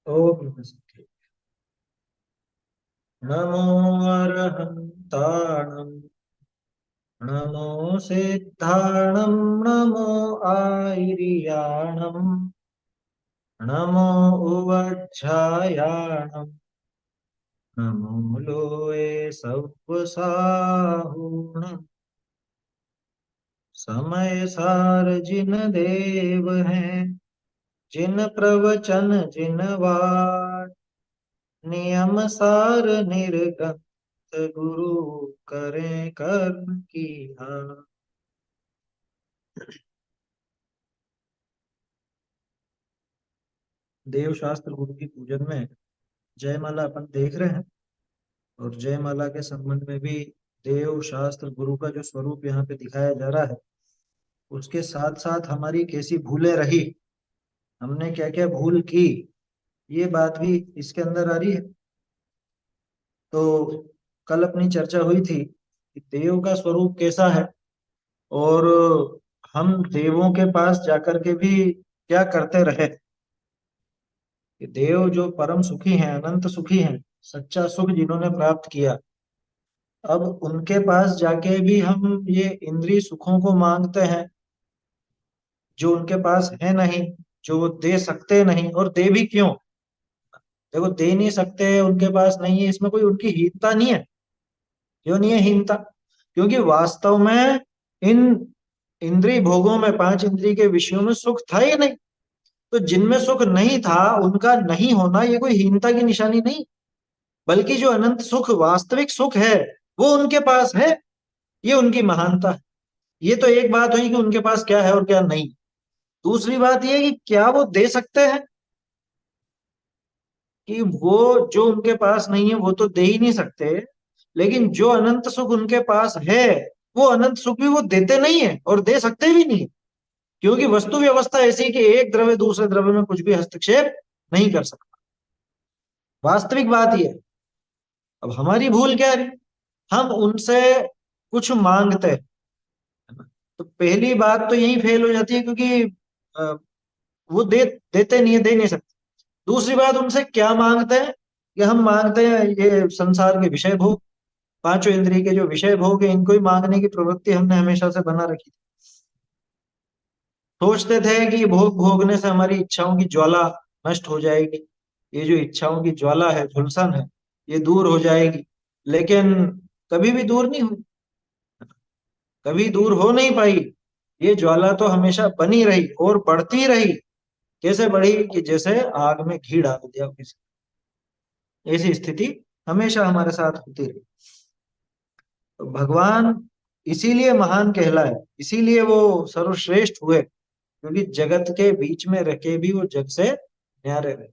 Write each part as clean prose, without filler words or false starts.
ओम नमः शिवाय। नमो अरहन्ताणं नमो सिद्धाणं नमो आयर्याणं नमो उवज्झायाणं नमो लोये सव्वसाहुणं समय सार जिन देव हैं जिन प्रवचन जिन वार नियम सार निर्गत गुरु करें कर्म की हार। देव शास्त्र गुरु की पूजन में जयमाला अपन देख रहे हैं। और जयमाला के संबंध में भी देव शास्त्र गुरु का जो स्वरूप यहाँ पे दिखाया जा रहा है, उसके साथ साथ हमारी कैसी भूलें रही, हमने क्या क्या भूल की, ये बात भी इसके अंदर आ रही है। तो कल अपनी चर्चा हुई थी कि देव का स्वरूप कैसा है, और हम देवों के पास जाकर के भी क्या करते रहे। कि देव जो परम सुखी हैं, अनंत सुखी हैं, सच्चा सुख जिन्होंने प्राप्त किया, अब उनके पास जाके भी हम ये इंद्रिय सुखों को मांगते हैं जो उनके पास है नहीं, जो वो दे सकते नहीं। और दे भी क्यों? देखो, दे नहीं सकते, उनके पास नहीं है, इसमें कोई उनकी हीनता नहीं है। क्यों नहीं है हीनता? क्योंकि वास्तव में इन इंद्रिय भोगों में, पांच इंद्रिय के विषयों में सुख था ही नहीं। तो जिनमें सुख नहीं था उनका नहीं होना ये कोई हीनता की निशानी नहीं, बल्कि जो अनंत सुख, वास्तविक सुख है, वो उनके पास है। ये उनकी महानता है। ये तो एक बात हुई कि उनके पास क्या है और क्या नहीं। दूसरी बात ये है कि क्या वो दे सकते हैं? कि वो जो उनके पास नहीं है वो तो दे ही नहीं सकते, लेकिन जो अनंत सुख उनके पास है, वो अनंत सुख भी वो देते नहीं है और दे सकते भी नहीं है। क्योंकि वस्तु व्यवस्था ऐसी है कि एक द्रव्य दूसरे द्रव्य में कुछ भी हस्तक्षेप नहीं कर सकता। वास्तविक बात यह है। अब हमारी भूल क्या है? हम उनसे कुछ मांगते हैं, है ना? तो पहली बात तो यही फेल हो जाती है, क्योंकि अ, वो देते नहीं है, दे नहीं सकते। दूसरी बात, उनसे क्या मांगते हैं? कि हम मांगते हैं ये संसार के विषय भोग, पांचों इंद्रिय के जो विषय भोग है, इनको ही मांगने की प्रवृत्ति हमने हमेशा से बना रखी थी। सोचते थे कि ये भोग भोगने से हमारी इच्छाओं की ज्वाला नष्ट हो जाएगी, ये जो इच्छाओं की ज्वाला है, झुलसन है, ये दूर हो जाएगी। लेकिन कभी भी दूर नहीं हुई, कभी दूर हो नहीं पाई। ये ज्वाला तो हमेशा बनी रही और बढ़ती रही। कैसे बढ़ी? कि जैसे आग में घी डाल दिया किसी, ऐसी स्थिति हमेशा हमारे साथ होती रही। तो भगवान इसीलिए महान कहलाए, इसीलिए वो सर्वश्रेष्ठ हुए, क्योंकि जगत के बीच में रह के भी वो जग से न्यारे रहे।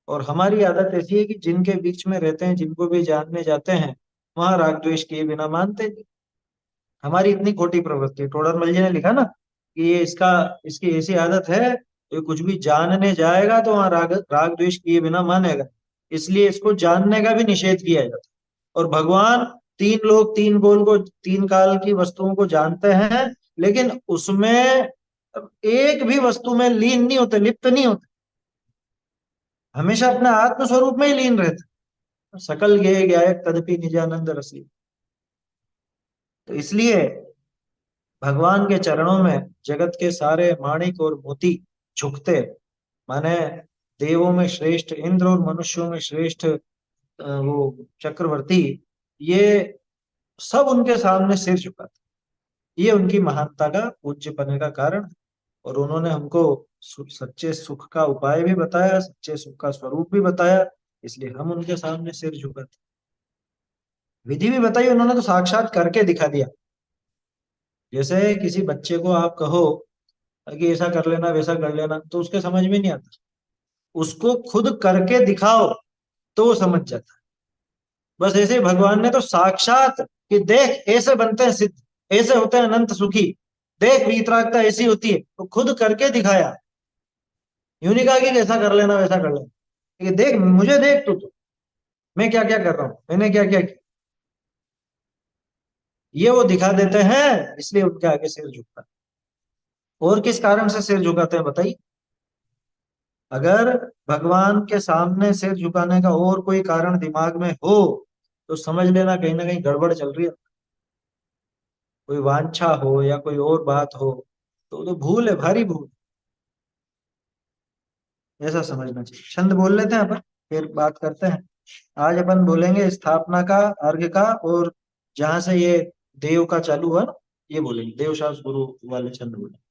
और हमारी आदत ऐसी है कि जिनके बीच में रहते हैं, जिनको भी जानने जाते हैं, वहां राग द्वेष किए बिना मानते नहीं। हमारी इतनी खोटी प्रवृत्ति है। टोडरमल जी ने लिखा ना कि ये इसका इसकी ऐसी आदत है, ये कुछ भी जानने जाएगा तो वहां राग राग द्वेष किए बिना मानेगा। इसलिए इसको जानने का भी निषेध किया जाता है। और भगवान तीन लोग, तीन गोल को, तीन काल की वस्तुओं को जानते हैं, लेकिन उसमें एक भी वस्तु में लीन नहीं होते, लिप्त नहीं होते। हमेशा अपने आत्म स्वरूप में ही लीन रहते। सकल ज्ञेय ज्ञायक तदपि निजानंद रसी। तो इसलिए भगवान के चरणों में जगत के सारे माणिक और मोती झुकते। माने देवों में श्रेष्ठ इंद्र और मनुष्यों में श्रेष्ठ वो चक्रवर्ती, ये सब उनके सामने सिर झुकाते। ये उनकी महानता का, पूज्य पने का कारण है। और उन्होंने हमको सच्चे सुख का उपाय भी बताया, सच्चे सुख का स्वरूप भी बताया, इसलिए हम उनके सामने सिर झुकाते। विधि भी बताई उन्होंने, तो साक्षात करके दिखा दिया। जैसे किसी बच्चे को आप कहो कि ऐसा कर लेना वैसा कर लेना, तो उसके समझ में नहीं आता। उसको खुद करके दिखाओ तो वो समझ जाता है। बस ऐसे ही भगवान ने तो साक्षात कि देख ऐसे बनते हैं सिद्ध, ऐसे होते हैं अनंत सुखी, देख वीतरागता ऐसी होती है, तो खुद करके दिखाया। यूं नहीं कहा कि ऐसा कर लेना वैसा कर लेना, कि देख मुझे, देख तू तो, मैं क्या क्या कर रहा हूं, मैंने क्या क्या किया। ये वो दिखा देते हैं, इसलिए उनके आगे सिर झुकता है। और किस कारण से सिर झुकाते हैं बताइए? अगर भगवान के सामने सिर झुकाने का और कोई कारण दिमाग में हो तो समझ लेना कहीं ना कहीं गड़बड़ चल रही है। कोई वांछा हो या कोई और बात हो तो भूल है, भारी भूल। ऐसा समझना चाहिए। छंद बोल लेते हैं अपन, फिर बात करते हैं। आज अपन बोलेंगे स्थापना का, अर्घ का, और जहां से ये देव का चालू हुआ ना, ये बोलेंगे, देव शास्त्र गुरु वाले छंद बोलेंगे।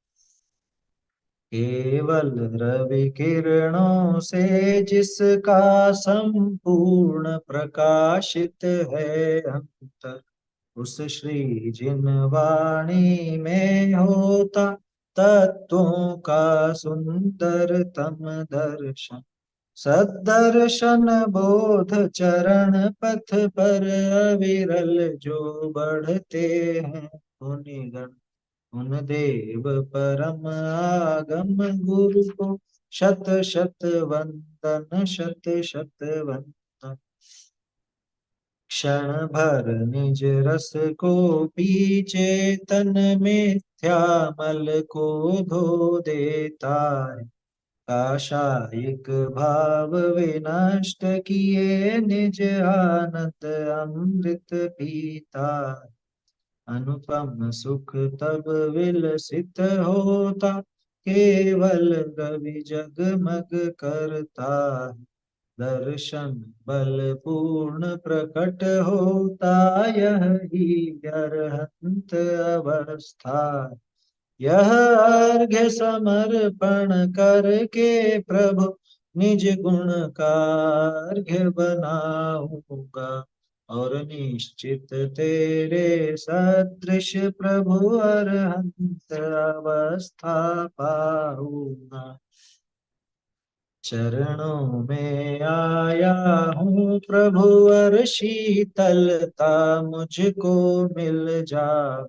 केवल रवि किरणों से जिसका संपूर्ण प्रकाशित है अंतर, उस श्री जिन वाणी में होता तत्वों का सुंदरतम दर्शन। सदर्शन बोध चरण पथ पर अविरल जो बढ़ते हैं मुनिगण, उन देव परम आगम गुरु को शत शत वंदन, शत शत वंदन। क्षण भर निज रस को पीछे तन मिथ्या मल को धो देता है, काशायिक भाव विनष्ट किए निज आनंद अमृत पीता। अनुपम सुख तब विलसित होता, केवल रवि जगमग करता। दर्शन बल पूर्ण प्रकट होता, यह ही अरहंत अवस्था। यह अर्घ्य समर्पण करके प्रभु निज गुण का अर्घ्य बनाऊंगा, और निश्चित तेरे सदृश प्रभु अरहंत अवस्था पाऊंगा। चरणों में आया हूँ प्रभु, और शीतलता मुझको मिल जा।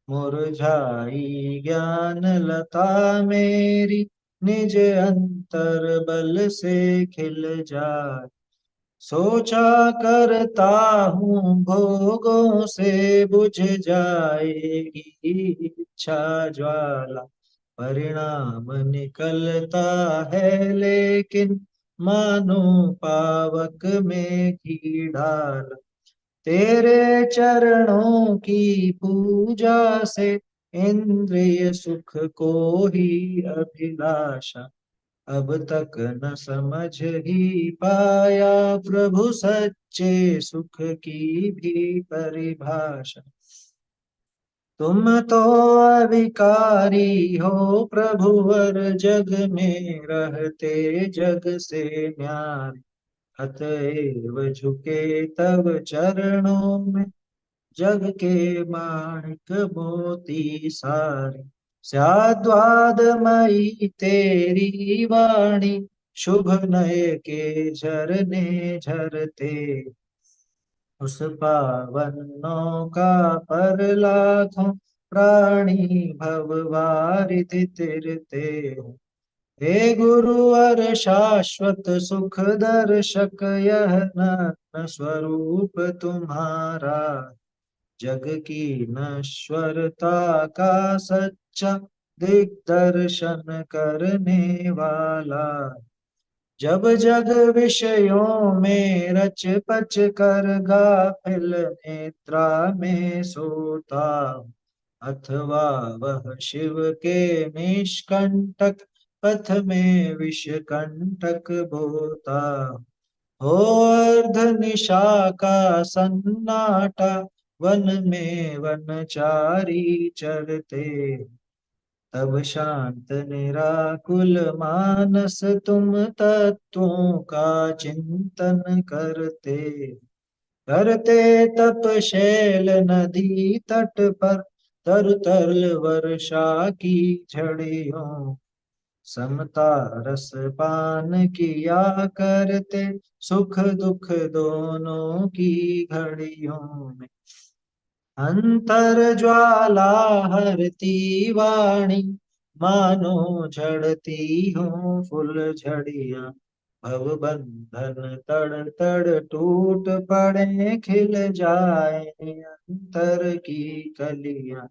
मुरझाई ज्ञान लता मेरी, निज अंतर बल से खिल जाए। सोचा करता हूँ भोगों से बुझ जाएगी इच्छा ज्वाला। परिणाम निकलता है लेकिन, मानो पावक में घी डाला। तेरे चरणों की पूजा से इंद्रिय सुख को ही अभिलाषा। अब तक न समझ ही पाया प्रभु सच्चे सुख की भी परिभाषा। तुम तो अविकारी हो प्रभुवर, जग में रहते जग से न्यारे। अतएव झुके तब चरणों में जग के माणिक मोती सारे। स्याद्वादमयी तेरी वाणी, शुभ नय के झरने झरते। उस पावन नौका पर लाखों प्राणी भववारिधि तिरते हो। हे गुरुवर शाश्वत सुख दर्शक, यह नग्न स्वरूप तुम्हारा। जग की नश्वरता का सच्चा दिग्दर्शन करने वाला। जब जग विषयों में रच पच कर गाफिल निद्रा में सोता, अथवा वह शिव के निष्कंटक पथ में विषकंटक बोता। हो अर्ध निशा का सन्नाटा, वन में वनचारी चरते। तब शांत निराकुल मानस तुम तत्वों का चिंतन करते। करते तपशैल नदी तट पर, तरु तरल वर्षा की झड़ियों। समता रस पान किया करते, सुख दुख दोनों की घड़ियों में। अंतर ज्वाला हरती वाणी, मानो झड़ती हूँ फुल झड़िया। भव बंधन तड़ तड़ टूट पड़े, खिल जाए अंतर की कलियां।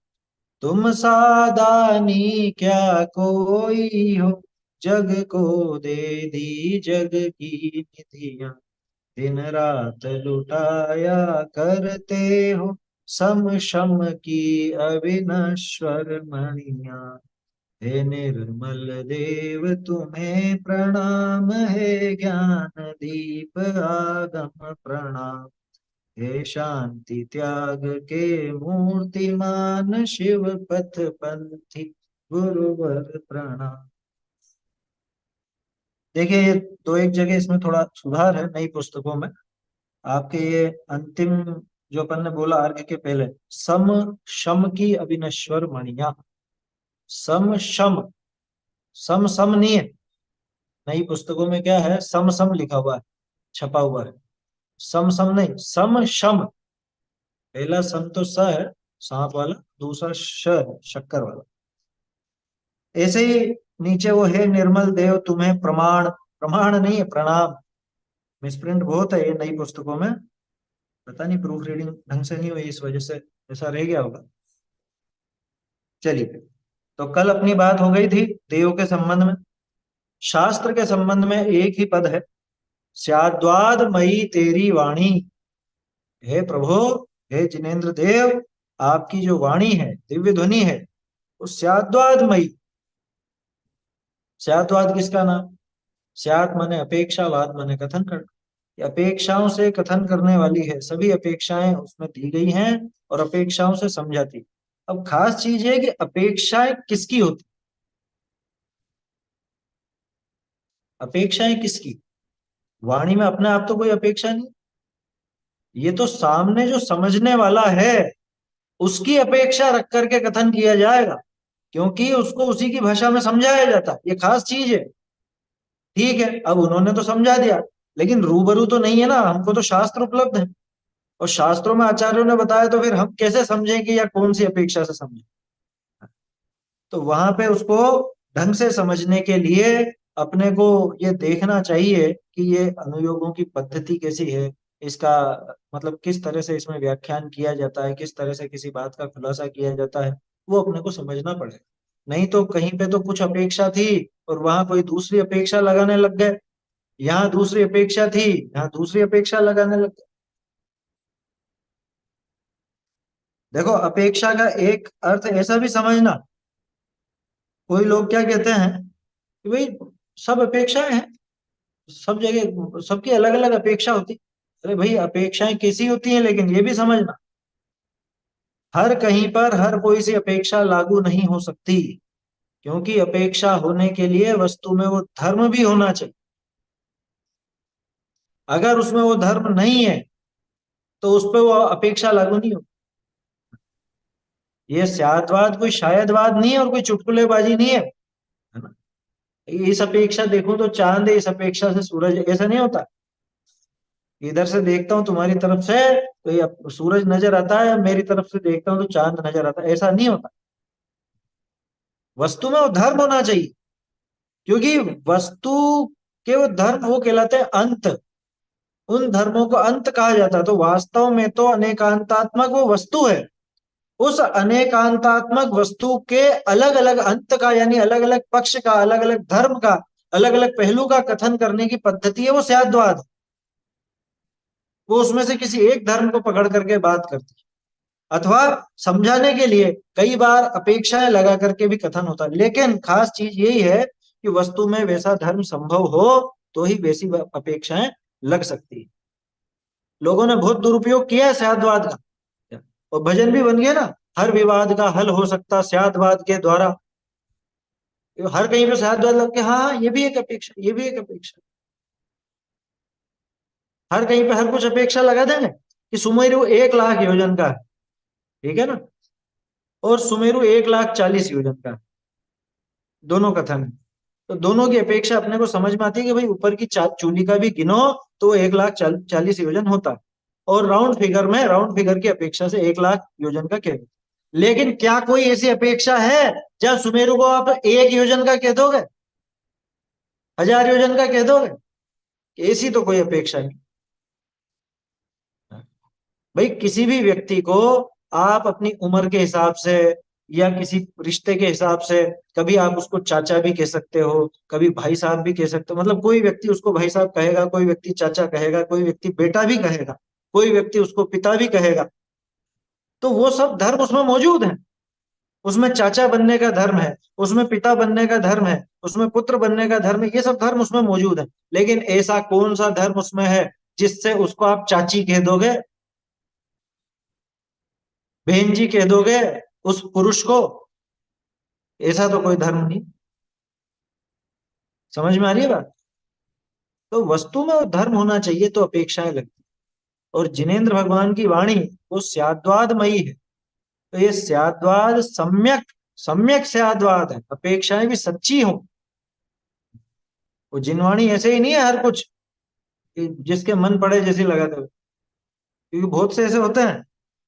तुम सादानी क्या कोई हो, जग को दे दी जग की निधियां, दिन रात लुटाया करते हो, सम शम की अविनश्वर मणियां। हे निर्मल देव तुम्हें प्रणाम, है ज्ञान दीप आगम प्रणाम। हे शांति त्याग के मूर्तिमान, शिव पथ पंथी गुरुवर प्रणाम। देखिए ये दो एक जगह इसमें थोड़ा सुधार है नई पुस्तकों में। आपके ये अंतिम जो अपन ने बोला अर्घ के पहले, सम शम की अविनश्वर मणिया, सम शम, सम सम नहीं है। नई पुस्तकों में क्या है, सम सम लिखा हुआ है, छपा हुआ है। सम सम नहीं, सम शम। पहला सम तो स है, सांप वाला, दूसरा श है, शक्कर वाला। ऐसे ही नीचे वो है निर्मल देव तुम्हें प्रमाण, प्रमाण नहीं है प्रणाम। मिसप्रिंट बहुत है ये नई पुस्तकों में, पता नहीं प्रूफ रीडिंग ढंग से नहीं हुई इस वजह से ऐसा रह गया होगा। चलिए, तो कल अपनी बात हो गई थी देव के संबंध में। शास्त्र के संबंध में एक ही पद है, स्याद्वाद मई तेरी वाणी। हे प्रभु, हे जिनेन्द्र देव, आपकी जो वाणी है, दिव्य ध्वनि है, वो स्याद्वाद मई। स्याद्वाद किसका नाम? स्यात् माने अपेक्षावाद माने कथन कर, अपेक्षाओं से कथन करने वाली है, सभी अपेक्षाएं उसमें दी गई हैं और अपेक्षाओं से समझाती। अब खास चीज है कि अपेक्षाएं किसकी होती, अपेक्षाएं किसकी? वाणी में अपने आप तो कोई अपेक्षा नहीं, ये तो सामने जो समझने वाला है उसकी अपेक्षा रख करके कथन किया जाएगा, क्योंकि उसको उसी की भाषा में समझाया जाता है, ये खास चीज है। ठीक है, अब उन्होंने तो समझा दिया, लेकिन रूबरू तो नहीं है ना, हमको तो शास्त्र उपलब्ध है, और शास्त्रों में आचार्यों ने बताया, तो फिर हम कैसे समझें कि या कौन सी अपेक्षा से समझें? तो वहां पे उसको ढंग से समझने के लिए अपने को ये देखना चाहिए कि ये अनुयोगों की पद्धति कैसी है, इसका मतलब किस तरह से इसमें व्याख्यान किया जाता है, किस तरह से किसी बात का खुलासा किया जाता है, वो अपने को समझना पड़ेगा। नहीं तो कहीं पे तो कुछ अपेक्षा थी और वहां कोई दूसरी अपेक्षा लगाने लग गए, यहाँ दूसरी अपेक्षा थी, यहाँ दूसरी अपेक्षा लगाने लग गए। देखो, अपेक्षा का एक अर्थ ऐसा भी समझना, कोई लोग क्या कहते हैं कि भाई सब अपेक्षाएं हैं, सब जगह सबकी अलग अलग अपेक्षा होती। अरे भाई, अपेक्षाएं कैसी होती हैं, लेकिन ये भी समझना, हर कहीं पर हर कोई सी अपेक्षा लागू नहीं हो सकती, क्योंकि अपेक्षा होने के लिए वस्तु में वो धर्म भी होना चाहिए। अगर उसमें वो धर्म नहीं है तो उस पर वो अपेक्षा लागू नहीं होती। ये शायदवाद कोई शायदवाद नहीं है और कोई चुटकुलेबाजी नहीं है ना? इस अपेक्षा देखूं तो चांद है, इस अपेक्षा से सूरज, ऐसा नहीं होता। इधर से देखता हूँ तुम्हारी तरफ से तो ये सूरज नजर आता है, मेरी तरफ से देखता हूँ तो चांद नजर आता है, ऐसा नहीं होता। वस्तु में वो धर्म होना चाहिए, क्योंकि वस्तु के वो धर्म वो कहलाते हैं अंत, उन धर्मों को अंत कहा जाता है। तो वास्तव में तो अनेकांतात्मक वो वस्तु है, उस अनेकांतात्मक वस्तु के अलग अलग अंत का, यानी अलग अलग पक्ष का, अलग अलग धर्म का, अलग अलग पहलू का कथन करने की पद्धति है वो स्याद्वाद। वो उसमें से किसी एक धर्म को पकड़ करके बात करती है, अथवा समझाने के लिए कई बार अपेक्षाएं लगा करके भी कथन होता है। लेकिन खास चीज यही है कि वस्तु में वैसा धर्म संभव हो तो ही वैसी अपेक्षाएं लग सकती है। लोगों ने बहुत दुरुपयोग किया है स्याद्वाद का, और भजन भी बन गया ना, हर विवाद का हल हो सकता स्याद्वाद के द्वारा। हर कहीं पे स्याद्वाद लग के, हाँ हाँ, ये भी एक अपेक्षा, ये भी एक अपेक्षा, हर कहीं पे हर कुछ अपेक्षा लगा देंगे कि सुमेरु 1 लाख योजन का है, ठीक है ना, और सुमेरु 1 लाख 40 योजन का है, दोनों कथन है। तो दोनों की अपेक्षा अपने को समझ में आती है कि भाई ऊपर की चूली का भी गिनो तो वो 1 लाख 40 योजन होता है, और राउंड फिगर में, राउंड फिगर की अपेक्षा से 1 लाख योजन का कह दो। लेकिन क्या कोई ऐसी अपेक्षा है जहां सुमेरु को आप 1 योजन का कह दोगे, 1000 योजन का कह दोगे? ऐसी तो कोई अपेक्षा नहीं। भाई किसी भी व्यक्ति को आप अपनी उम्र के हिसाब से या किसी रिश्ते के हिसाब से। कभी आप उसको चाचा भी कह सकते हो, कभी भाई साहब भी कह सकते हो। मतलब कोई व्यक्ति उसको भाई साहब कहेगा, कोई व्यक्ति चाचा कहेगा, कोई व्यक्ति बेटा भी कहेगा, कोई व्यक्ति उसको पिता भी कहेगा। तो वो सब धर्म उसमें मौजूद है। उसमें चाचा बनने का धर्म है, उसमें पिता बनने का धर्म है, उसमें पुत्र बनने का धर्म है, ये सब धर्म उसमें मौजूद है। लेकिन ऐसा कौन सा धर्म उसमें है जिससे उसको आप चाची कह दोगे, बहन जी कह दोगे उस पुरुष को? ऐसा तो कोई धर्म नहीं। समझ में आ रही है बात? तो वस्तु में वो धर्म होना चाहिए तो अपेक्षाएं लगती। और जिनेन्द्र भगवान की वाणी वो स्याद्वादमयी है। तो ये स्याद्वाद सम्यक, सम्यक स्याद्वाद है, अपेक्षाएं भी सच्ची हो। वो जिनवाणी ऐसे ही नहीं है हर कुछ कि जिसके मन पड़े जैसी लगाते हो। क्योंकि बहुत से ऐसे होते हैं,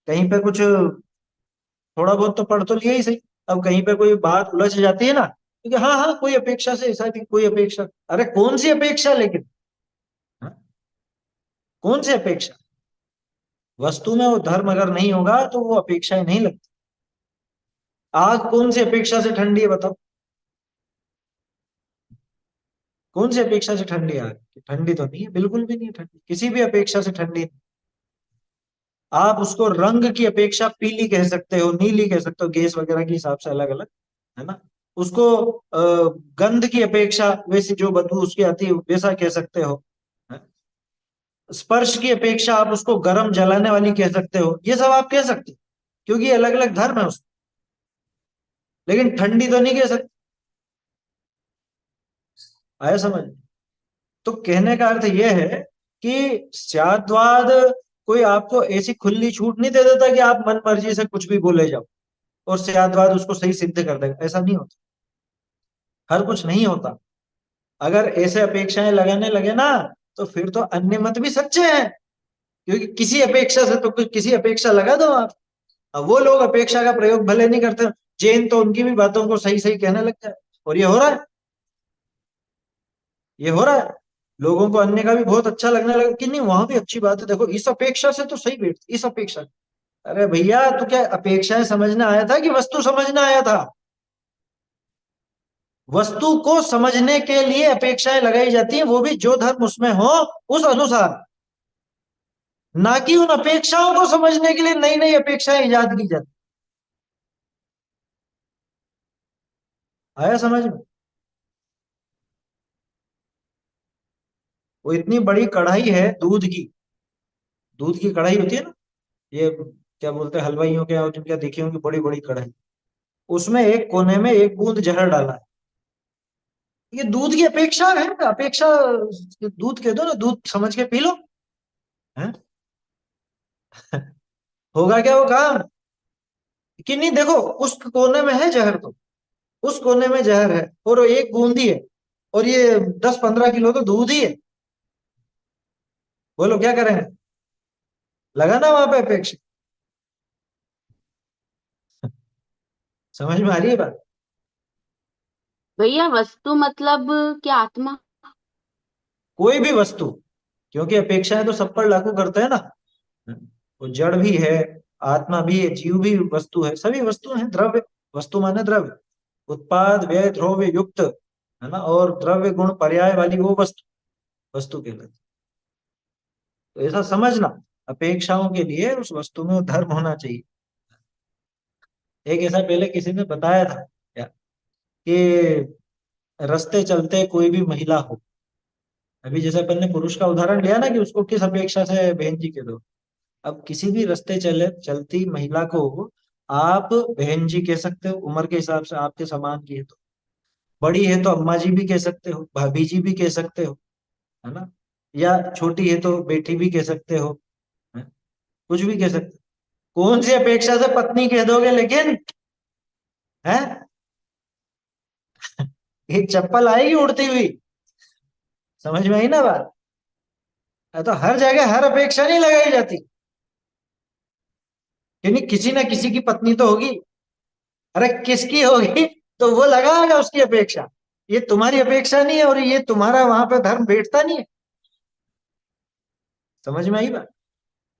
कहीं पे कुछ थोड़ा बहुत तो पढ़ तो लिया ही सही, अब कहीं पे कोई बात उलझ जाती है ना, क्योंकि हाँ हाँ कोई अपेक्षा से ऐसा थी, कोई अपेक्षा। अरे कौन सी अपेक्षा लेकिन, हाँ? कौन सी अपेक्षा? वस्तु में वो धर्म अगर नहीं होगा तो वो अपेक्षाएं नहीं लगती। आग कौन सी अपेक्षा से ठंडी है बताओ? कौन सी अपेक्षा से ठंडी है आग? ठंडी तो नहीं है, बिल्कुल भी नहीं है ठंडी, किसी भी अपेक्षा से ठंडी नहीं। आप उसको रंग की अपेक्षा पीली कह सकते हो, नीली कह सकते हो, गैस वगैरह के हिसाब से अलग अलग, है ना। उसको गंध की अपेक्षा वैसी जो बदबू उसकी आती है वैसा कह सकते हो। है? स्पर्श की अपेक्षा आप उसको गर्म जलाने वाली कह सकते हो, ये सब आप कह सकते हो, क्योंकि अलग अलग धर्म है उसको। लेकिन ठंडी तो नहीं कह सकते। आया समझ? तो कहने का अर्थ यह है कि स्याद्वाद कोई आपको ऐसी खुली छूट नहीं दे देता कि आप मन मर्जी से कुछ भी बोले जाओ और स्याद्वाद उसको सही सिद्ध कर देगा, ऐसा नहीं होता। हर कुछ नहीं होता। अगर ऐसे अपेक्षाएं लगाने लगे ना, तो फिर तो अन्य मत भी सच्चे हैं। क्योंकि किसी अपेक्षा से तो कुछ, किसी अपेक्षा लगा दो आप। अब वो लोग अपेक्षा का प्रयोग भले नहीं करते, जैन तो उनकी भी बातों को सही सही कहने लग जाए। और ये हो रहा है, ये हो रहा है। लोगों को अन्य का भी बहुत अच्छा लगने लगा कि नहीं वहां भी अच्छी बात है, देखो इस अपेक्षा से तो सही बैठती, इस अपेक्षा। अरे भैया तू क्या अपेक्षाएं समझने आया था कि वस्तु समझने आया था? वस्तु को समझने के लिए अपेक्षाएं लगाई जाती हैं, वो भी जो धर्म उसमें हो उस अनुसार। ना कि उन अपेक्षाओं को समझने के लिए नई नई अपेक्षाएं इजाद की जाती। आया समझ में? वो इतनी बड़ी कढ़ाई है दूध की, दूध की कढ़ाई होती है ना, ये क्या बोलते हैं हलवाइयों के, और जिनका देखी होंगी बड़ी बड़ी कढ़ाई, उसमें एक कोने में एक बूंद जहर डाला है। ये दूध की अपेक्षा है, अपेक्षा। दूध कह दो ना, दूध समझ के पी लो। है? होगा क्या वो काम? कि नहीं देखो, उस कोने में है जहर तो, उस कोने में जहर है और वो एक बूंदी है, और ये 10-15 किलो तो दूध ही है। बोलो क्या करेंगे? लगाना वहां पे अपेक्षा। समझ में आ रही है बात? भैया वस्तु मतलब क्या आत्मा? कोई भी वस्तु, क्योंकि अपेक्षाएं तो सब पर लागू करते हैं ना। वो जड़ भी है, आत्मा भी है, जीव भी वस्तु है, सभी वस्तु हैं, द्रव्य। वस्तु माने द्रव्य, उत्पाद व्यय द्रव्य युक्त, है ना, और द्रव्य गुण पर्याय वाली वो वस्तु, वस्तु कहलाती है। तो ऐसा समझना, अपेक्षाओं के लिए उस वस्तु में वो धर्म होना चाहिए। एक ऐसा पहले किसी ने बताया था क्या, कि रास्ते चलते कोई भी महिला हो, अभी जैसे अपन ने पुरुष का उदाहरण लिया ना कि उसको किस अपेक्षा से बहन जी कह दो, अब किसी भी रास्ते चले चलती महिला को आप बहन जी कह सकते हो, उम्र के हिसाब से आपके समान की है तो। बड़ी है तो अम्मा जी भी कह सकते हो, भाभी जी भी कह सकते हो, है ना। या छोटी है तो बेटी भी कह सकते हो, है? कुछ भी कह सकते हो। कौन सी अपेक्षा से पत्नी कह दोगे लेकिन? है? ये चप्पल आएगी उड़ती हुई। समझ में आई ना बात? तो हर जगह हर अपेक्षा नहीं लगाई जाती, यानी किसी ना किसी की पत्नी तो होगी। अरे किसकी होगी? तो वो लगाएगा उसकी अपेक्षा। ये तुम्हारी अपेक्षा नहीं है और ये तुम्हारा वहां पे धर्म बैठता नहीं है। समझ में आई बात?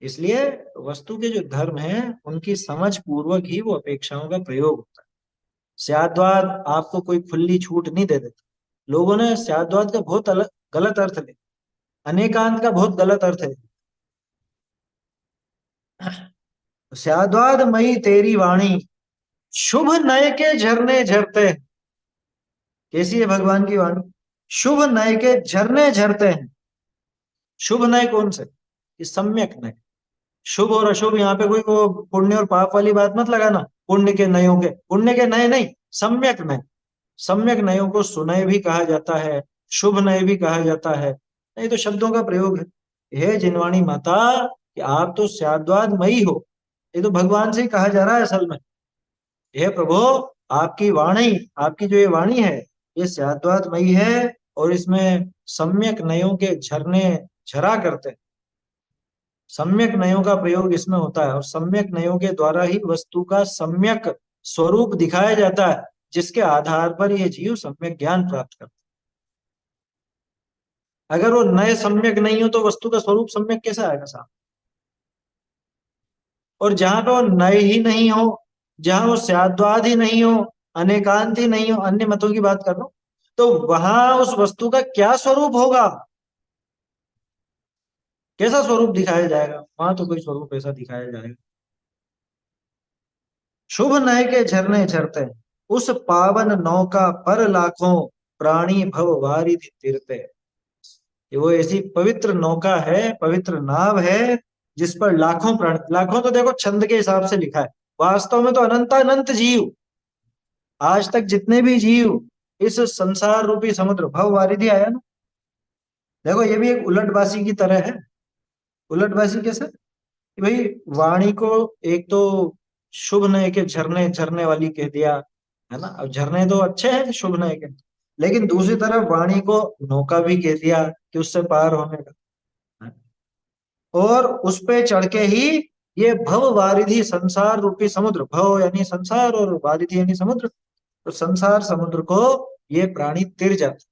इसलिए वस्तु के जो धर्म है उनकी समझ पूर्वक ही वो अपेक्षाओं का प्रयोग होता है। स्याद्वाद आपको कोई खुली छूट नहीं दे देता। लोगों ने स्याद्वाद का बहुत गलत अर्थ ले, अनेकांत का बहुत गलत अर्थ है। स्याद्वाद मई तेरी वाणी, शुभ नय के झरने झरते हैं। कैसी है भगवान की वाणी? शुभ नय के झरने झरते हैं। शुभ नय कौन से? ये सम्यक नय। शुभ और अशुभ यहाँ पे कोई वो पुण्य और पाप वाली बात मत लगाना। पुण्य के नयों के, पुण्य के नय नहीं, सम्यक नय। सम्यक नयों को सुनय भी कहा जाता है, शुभ नय भी कहा जाता है। नहीं तो शब्दों का प्रयोग है। हे जिनवाणी माता, कि आप तो स्याद्वादमयी हो। ये तो भगवान से ही कहा जा रहा है असल में। हे प्रभु, आपकी वाणी, आपकी जो ये वाणी है, ये स्याद्वादमयी है, और इसमें सम्यक नयों के झरने झरा करते हैं। सम्यक नयों का प्रयोग इसमें होता है, और सम्यक नयों के द्वारा ही वस्तु का सम्यक स्वरूप दिखाया जाता है, जिसके आधार पर ये जीव सम्यक ज्ञान प्राप्त करता है। अगर वो नए सम्यक नहीं हो तो वस्तु का स्वरूप सम्यक कैसे आएगा साहब? और जहां पे वो नए ही नहीं हो, जहां वो स्याद्वाद ही नहीं हो, अनेकांत ही नहीं हो, अन्य मतों की बात कर रहा हूं, तो वहां उस वस्तु का क्या स्वरूप होगा? कैसा स्वरूप दिखाया जाएगा? वहां तो कोई स्वरूप ऐसा दिखाया जाएगा। शुभ नय के झरने झरते, उस पावन नौका पर लाखों प्राणी भव वारिधि तीरते। ये वो ऐसी पवित्र नौका है, पवित्र नाव है, जिस पर लाखों प्राणी, लाखों तो देखो छंद के हिसाब से लिखा है, वास्तव में तो अनंतानंत जीव, आज तक जितने भी जीव इस संसार रूपी समुद्र, भव वारिधि आया ना, देखो ये भी एक उलटबासी की तरह है। उलटबासी कैसे? कि भाई वाणी को एक तो शुभ नय के झरने झरने वाली कह दिया, है ना? अब झरने तो अच्छे हैं शुभ नय के, लेकिन दूसरी तरफ वाणी को नौका भी कह दिया कि उससे पार होने का, और उस पे चढ़ के ही ये भव वारिधि संसार रूपी समुद्र, भव यानी संसार और वारिधि यानी समुद्र, तो संसार समुद्र को ये प्राणी तिर जाते।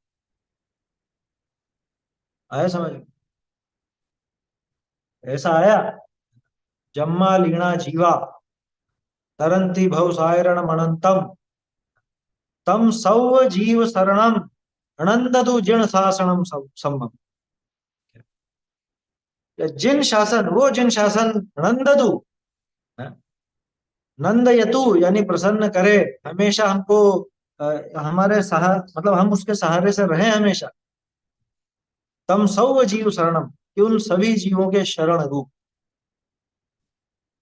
आया समझ में? ऐसा आया, जम्मा लीणा जीवा तरंती भव सायरण मनंतम, तम सौ जीव शरणम अनंदतु जिन शासनम संभव। जिन शासन, वो जिन शासन, नंददु, नंदयतु यानी प्रसन्न करे, हमेशा हमको हमारे मतलब हम उसके सहारे से रहे हमेशा। तम सौ जीव शरणम, कि उन सभी जीवों के शरण रूप,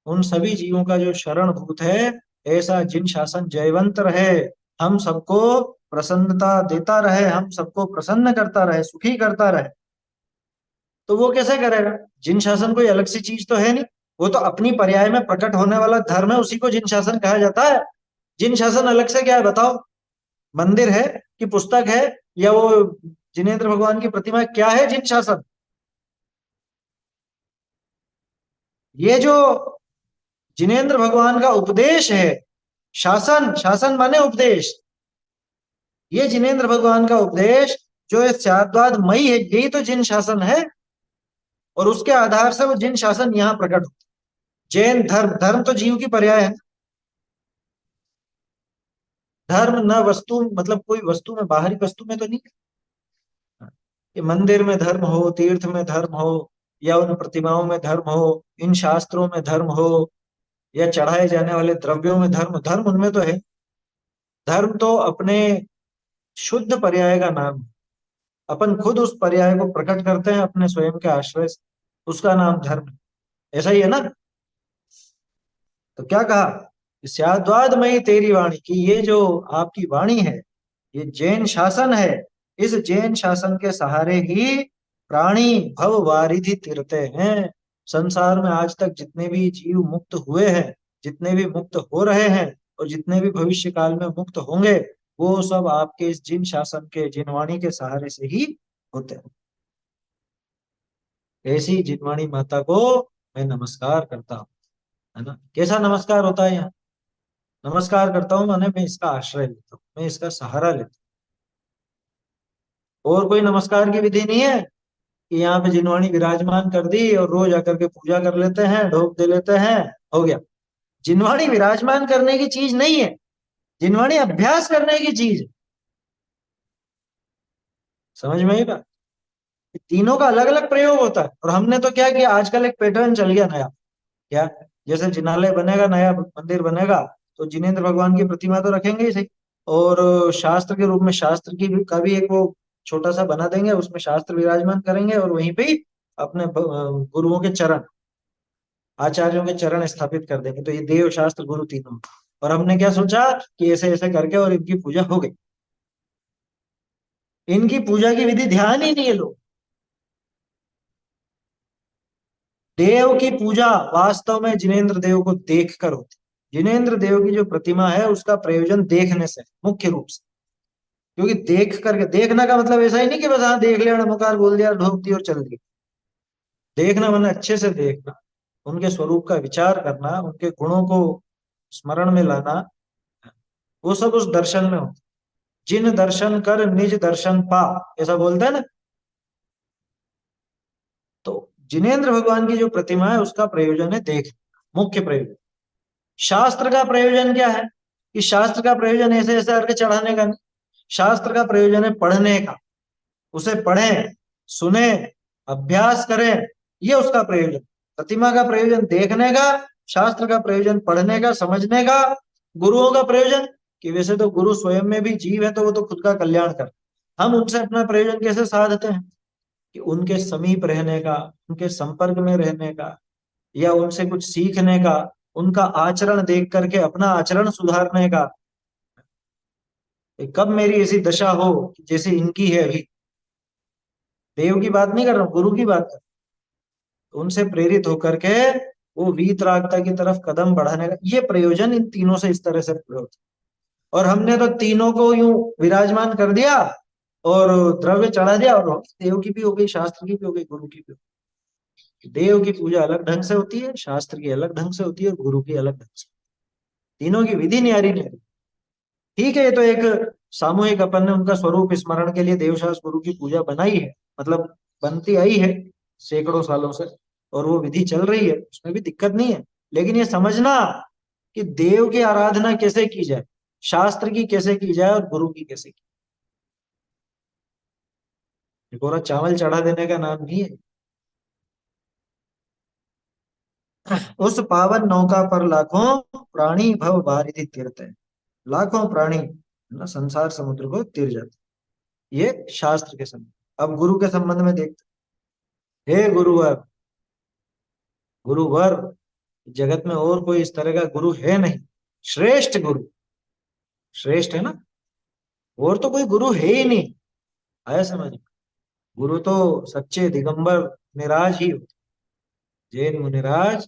उन सभी जीवों का जो शरण भूत है, ऐसा जिन शासन जयवंत रहे, हम सबको प्रसन्नता देता रहे, हम सबको प्रसन्न करता रहे, सुखी करता रहे। तो वो कैसे करेगा? जिन शासन कोई अलग सी चीज तो है नहीं, वो तो अपनी पर्याय में प्रकट होने वाला धर्म है, उसी को जिन शासन कहा जाता है। जिन शासन अलग से क्या है बताओ? मंदिर है कि पुस्तक है, या वो जिनेन्द्र भगवान की प्रतिमा है? क्या है जिन शासन? ये जो जिनेन्द्र भगवान का उपदेश है, शासन, शासन माने उपदेश, ये जिनेन्द्र भगवान का उपदेश जो है स्याद्वाद मई है, यही तो जिन शासन है। और उसके आधार से वो जिन शासन यहाँ प्रकट होता है। जैन धर्म, धर्म तो जीव की पर्याय है। धर्म न वस्तु, मतलब कोई वस्तु में, बाहरी वस्तु में तो नहीं है कि मंदिर में धर्म हो, तीर्थ में धर्म हो, या उन प्रतिमाओं में धर्म हो, इन शास्त्रों में धर्म हो, या चढ़ाए जाने वाले द्रव्यों में धर्म, धर्म उनमें तो है। धर्म तो अपने शुद्ध पर्याय का नाम है। अपन खुद उस पर्याय को प्रकट करते हैं अपने स्वयं के आश्रय से, उसका नाम धर्म है। ऐसा ही है ना? तो क्या कहा? स्याद्वादमयी तेरी वाणी, की ये जो आपकी वाणी है, ये जैन शासन है। इस जैन शासन के सहारे ही प्राणी भव वारिधि तिरते हैं। संसार में आज तक जितने भी जीव मुक्त हुए हैं, जितने भी मुक्त हो रहे हैं, और जितने भी भविष्य काल में मुक्त होंगे, वो सब आपके इस जिन शासन के, जिनवाणी के सहारे से ही होते हैं। ऐसी जिनवाणी माता को मैं नमस्कार करता हूँ, है ना? कैसा नमस्कार होता है यहाँ? नमस्कार करता हूँ माने मैं इसका आश्रय लेता हूँ, मैं इसका सहारा लेता हूँ। और कोई नमस्कार की विधि नहीं है कि यहाँ पे जिनवाणी विराजमान कर दी और रोज आकर के पूजा कर लेते हैं, ढोक दे लेते हैं, हो गया। जिनवाणी विराजमान करने की चीज नहीं है। जिनवाणी अभ्यास करने की चीज है। समझ में आई बात? तीनों का अलग अलग प्रयोग होता है। और हमने तो क्या किया, आजकल एक पैटर्न चल गया नया। क्या? जैसे जिनालय बनेगा, नया मंदिर बनेगा, तो जिनेंद्र भगवान की प्रतिमा तो रखेंगे ही सही। और शास्त्र के रूप में शास्त्र की भी का भी एक वो छोटा सा बना देंगे, उसमें शास्त्र विराजमान करेंगे, और वहीं पे ही अपने गुरुओं के चरण, आचार्यों के चरण स्थापित कर देंगे। तो ये देव शास्त्र गुरु तीनों। और हमने क्या सोचा कि ऐसे ऐसे करके और इनकी पूजा हो गई। इनकी पूजा की विधि ध्यान ही नहीं है लोग। देव की पूजा वास्तव में जिनेंद्र देव को देख कर होती। जिनेंद्र देव की जो प्रतिमा है उसका प्रयोजन देखने से, मुख्य रूप से। क्योंकि देख करके, देखना का मतलब ऐसा ही नहीं कि बस हाँ देख लिया, नमस्कार बोल दिया, ढोक दी और चल दी। देखना मैंने अच्छे से देखना, उनके स्वरूप का विचार करना, उनके गुणों को स्मरण में लाना, वो सब उस दर्शन में होता। जिन दर्शन कर निज दर्शन पा, ऐसा बोलते हैं ना। तो जिनेंद्र भगवान की जो प्रतिमा है उसका प्रयोजन है देख, मुख्य प्रयोजन। शास्त्र का प्रयोजन क्या है? कि शास्त्र का प्रयोजन ऐसे ऐसे करके चढ़ाने का नहीं। शास्त्र का प्रयोजन है पढ़ने का। उसे पढ़ें, सुने, अभ्यास करें, ये उसका प्रयोजन। प्रतिमा का प्रयोजन देखने का, शास्त्र का प्रयोजन पढ़ने का, समझने का। गुरुओं का प्रयोजन, कि वैसे तो गुरु स्वयं में भी जीव है, तो वो तो खुद का कल्याण कर। हम उनसे अपना प्रयोजन कैसे साधते हैं? कि उनके समीप रहने का, उनके संपर्क में रहने का, या उनसे कुछ सीखने का, उनका आचरण देख करके अपना आचरण सुधारने का। कि कब मेरी ऐसी दशा हो कि जैसे इनकी है अभी। देव की बात नहीं कर रहा हूँ, गुरु की बात कर। तो उनसे प्रेरित होकर के वो वीतरागता की तरफ कदम बढ़ाने का ये प्रयोजन इन तीनों से इस तरह से प्रयोग। और हमने तो तीनों को यूं विराजमान कर दिया और द्रव्य चढ़ा दिया, और देव की भी हो गई, शास्त्र की भी हो गई, गुरु की भी हो गई। देव की पूजा अलग ढंग से होती है, शास्त्र की अलग ढंग से होती है, और गुरु की अलग ढंग से। तीनों की विधि न्यारी न्यारी। ठीक है, ये तो एक सामूहिक अपन ने उनका स्वरूप स्मरण के लिए देवशास्त्र गुरु की पूजा बनाई है, मतलब बनती आई है सैकड़ों सालों से, और वो विधि चल रही है, उसमें भी दिक्कत नहीं है। लेकिन ये समझना कि देव की आराधना कैसे की जाए, शास्त्र की कैसे की जाए, और गुरु की कैसे की। ये पूरा चावल चढ़ा देने का नाम नहीं है। उस पावन नौका पर लाखों प्राणी भव बारिधि तीरते हैं। लाखों प्राणी ना संसार समुद्र को तीर जाते। ये शास्त्र के संबंध। अब गुरु के संबंध में देखते हैं। हे गुरुवर, गुरुवर, जगत में और कोई इस तरह का गुरु है नहीं। श्रेष्ठ गुरु, श्रेष्ठ है ना, और तो कोई गुरु है ही नहीं। आया समझ? गुरु तो सच्चे दिगंबर निराज ही होते। जैन मुनिराज,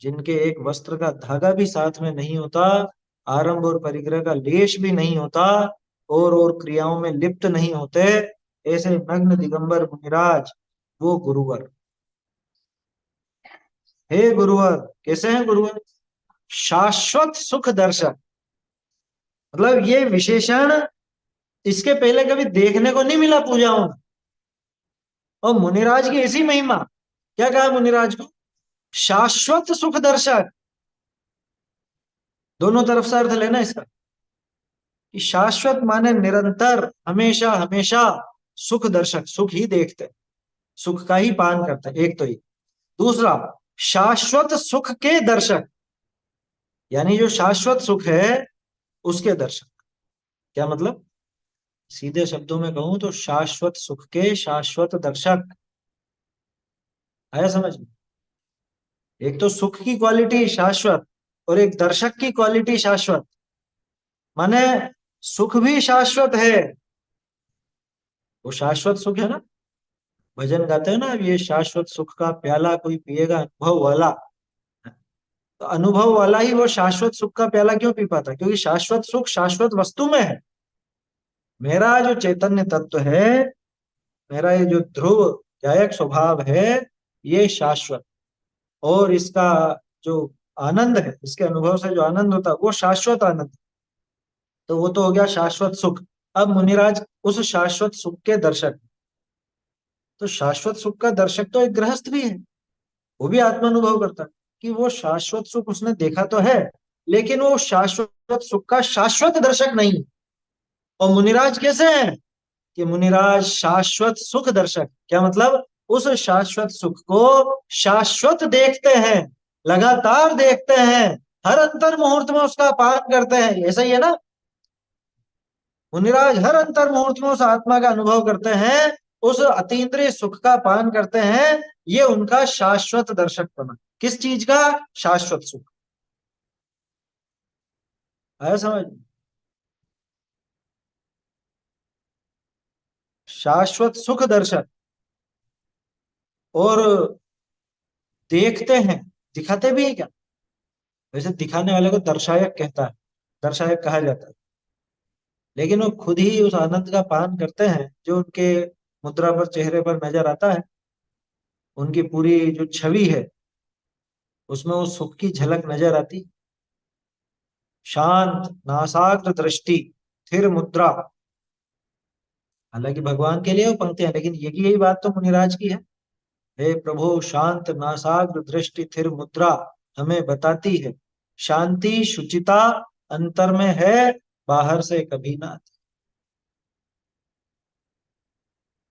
जिनके एक वस्त्र का धागा भी साथ में नहीं होता, आरंभ और परिग्रह का लेश भी नहीं होता, और क्रियाओं में लिप्त नहीं होते, ऐसे नग्न दिगंबर मुनिराज, वो गुरुवर। हे गुरुवर, कैसे हैं गुरुवर? शाश्वत सुख दर्शक। मतलब ये विशेषण इसके पहले कभी देखने को नहीं मिला पूजाओं में। और मुनिराज की ऐसी महिमा, क्या कहा मुनिराज को? शाश्वत सुख दर्शक। दोनों तरफ से अर्थ लेना इसका। कि शाश्वत माने निरंतर, हमेशा हमेशा, सुख दर्शक, सुख ही देखते, सुख का ही पान करते, एक तो ये। दूसरा, शाश्वत सुख के दर्शक, यानी जो शाश्वत सुख है उसके दर्शक। क्या मतलब? सीधे शब्दों में कहूं तो शाश्वत सुख के शाश्वत दर्शक। आया समझ में? एक तो सुख की क्वालिटी शाश्वत, और एक दर्शक की क्वालिटी शाश्वत। माने सुख भी शाश्वत है, वो शाश्वत सुख है ना। भजन गाते हैं ना, अब ये शाश्वत सुख का प्याला कोई पिएगा अनुभव वाला। तो अनुभव वाला ही वो शाश्वत सुख का प्याला क्यों पी पाता? क्योंकि शाश्वत सुख शाश्वत वस्तु में है। मेरा जो चैतन्य तत्व है, मेरा ये जो ध्रुव गायक स्वभाव है, ये शाश्वत। और इसका जो आनंद है, इसके अनुभव से जो आनंद होता है, वो शाश्वत आनंद। तो वो तो हो गया शाश्वत सुख। अब मुनिराज उस शाश्वत सुख के दर्शक। तो शाश्वत सुख का दर्शक तो एक गृहस्थ भी है, वो भी आत्मानुभव करता है कि वो शाश्वत सुख उसने देखा तो है, लेकिन वो शाश्वत सुख का शाश्वत दर्शक नहीं। और मुनिराज कैसे हैं कि मुनिराज शाश्वत सुख दर्शक, क्या मतलब उस शाश्वत सुख को शाश्वत देखते हैं, लगातार देखते हैं, हर अंतर मुहूर्त में उसका पान करते हैं, ऐसा ही है ना। मुनिराज हर अंतर मुहूर्त में उस आत्मा का अनुभव करते हैं, उस अतीन्द्रिय सुख का पान करते हैं। ये उनका शाश्वत दर्शक बना। किस चीज का? शाश्वत सुख। आया समझ? शाश्वत सुख दर्शक। और देखते हैं, दिखाते भी है क्या? वैसे दिखाने वाले को दर्शायक कहता है, दर्शायक कहा जाता है। लेकिन वो खुद ही उस आनंद का पान करते हैं जो उनके मुद्रा पर, चेहरे पर नजर आता है। उनकी पूरी जो छवि है उसमें वो सुख की झलक नजर आती। शांत नासाग्र दृष्टि, स्थिर मुद्रा। हालांकि भगवान के लिए वो पंक्तियां, लेकिन यही बात तो मुनिराज की है। हे प्रभु, शांत नासाग्र दृष्टि स्थिर मुद्रा हमें बताती है शांति शुचिता अंतर में है, बाहर से कभी ना आती।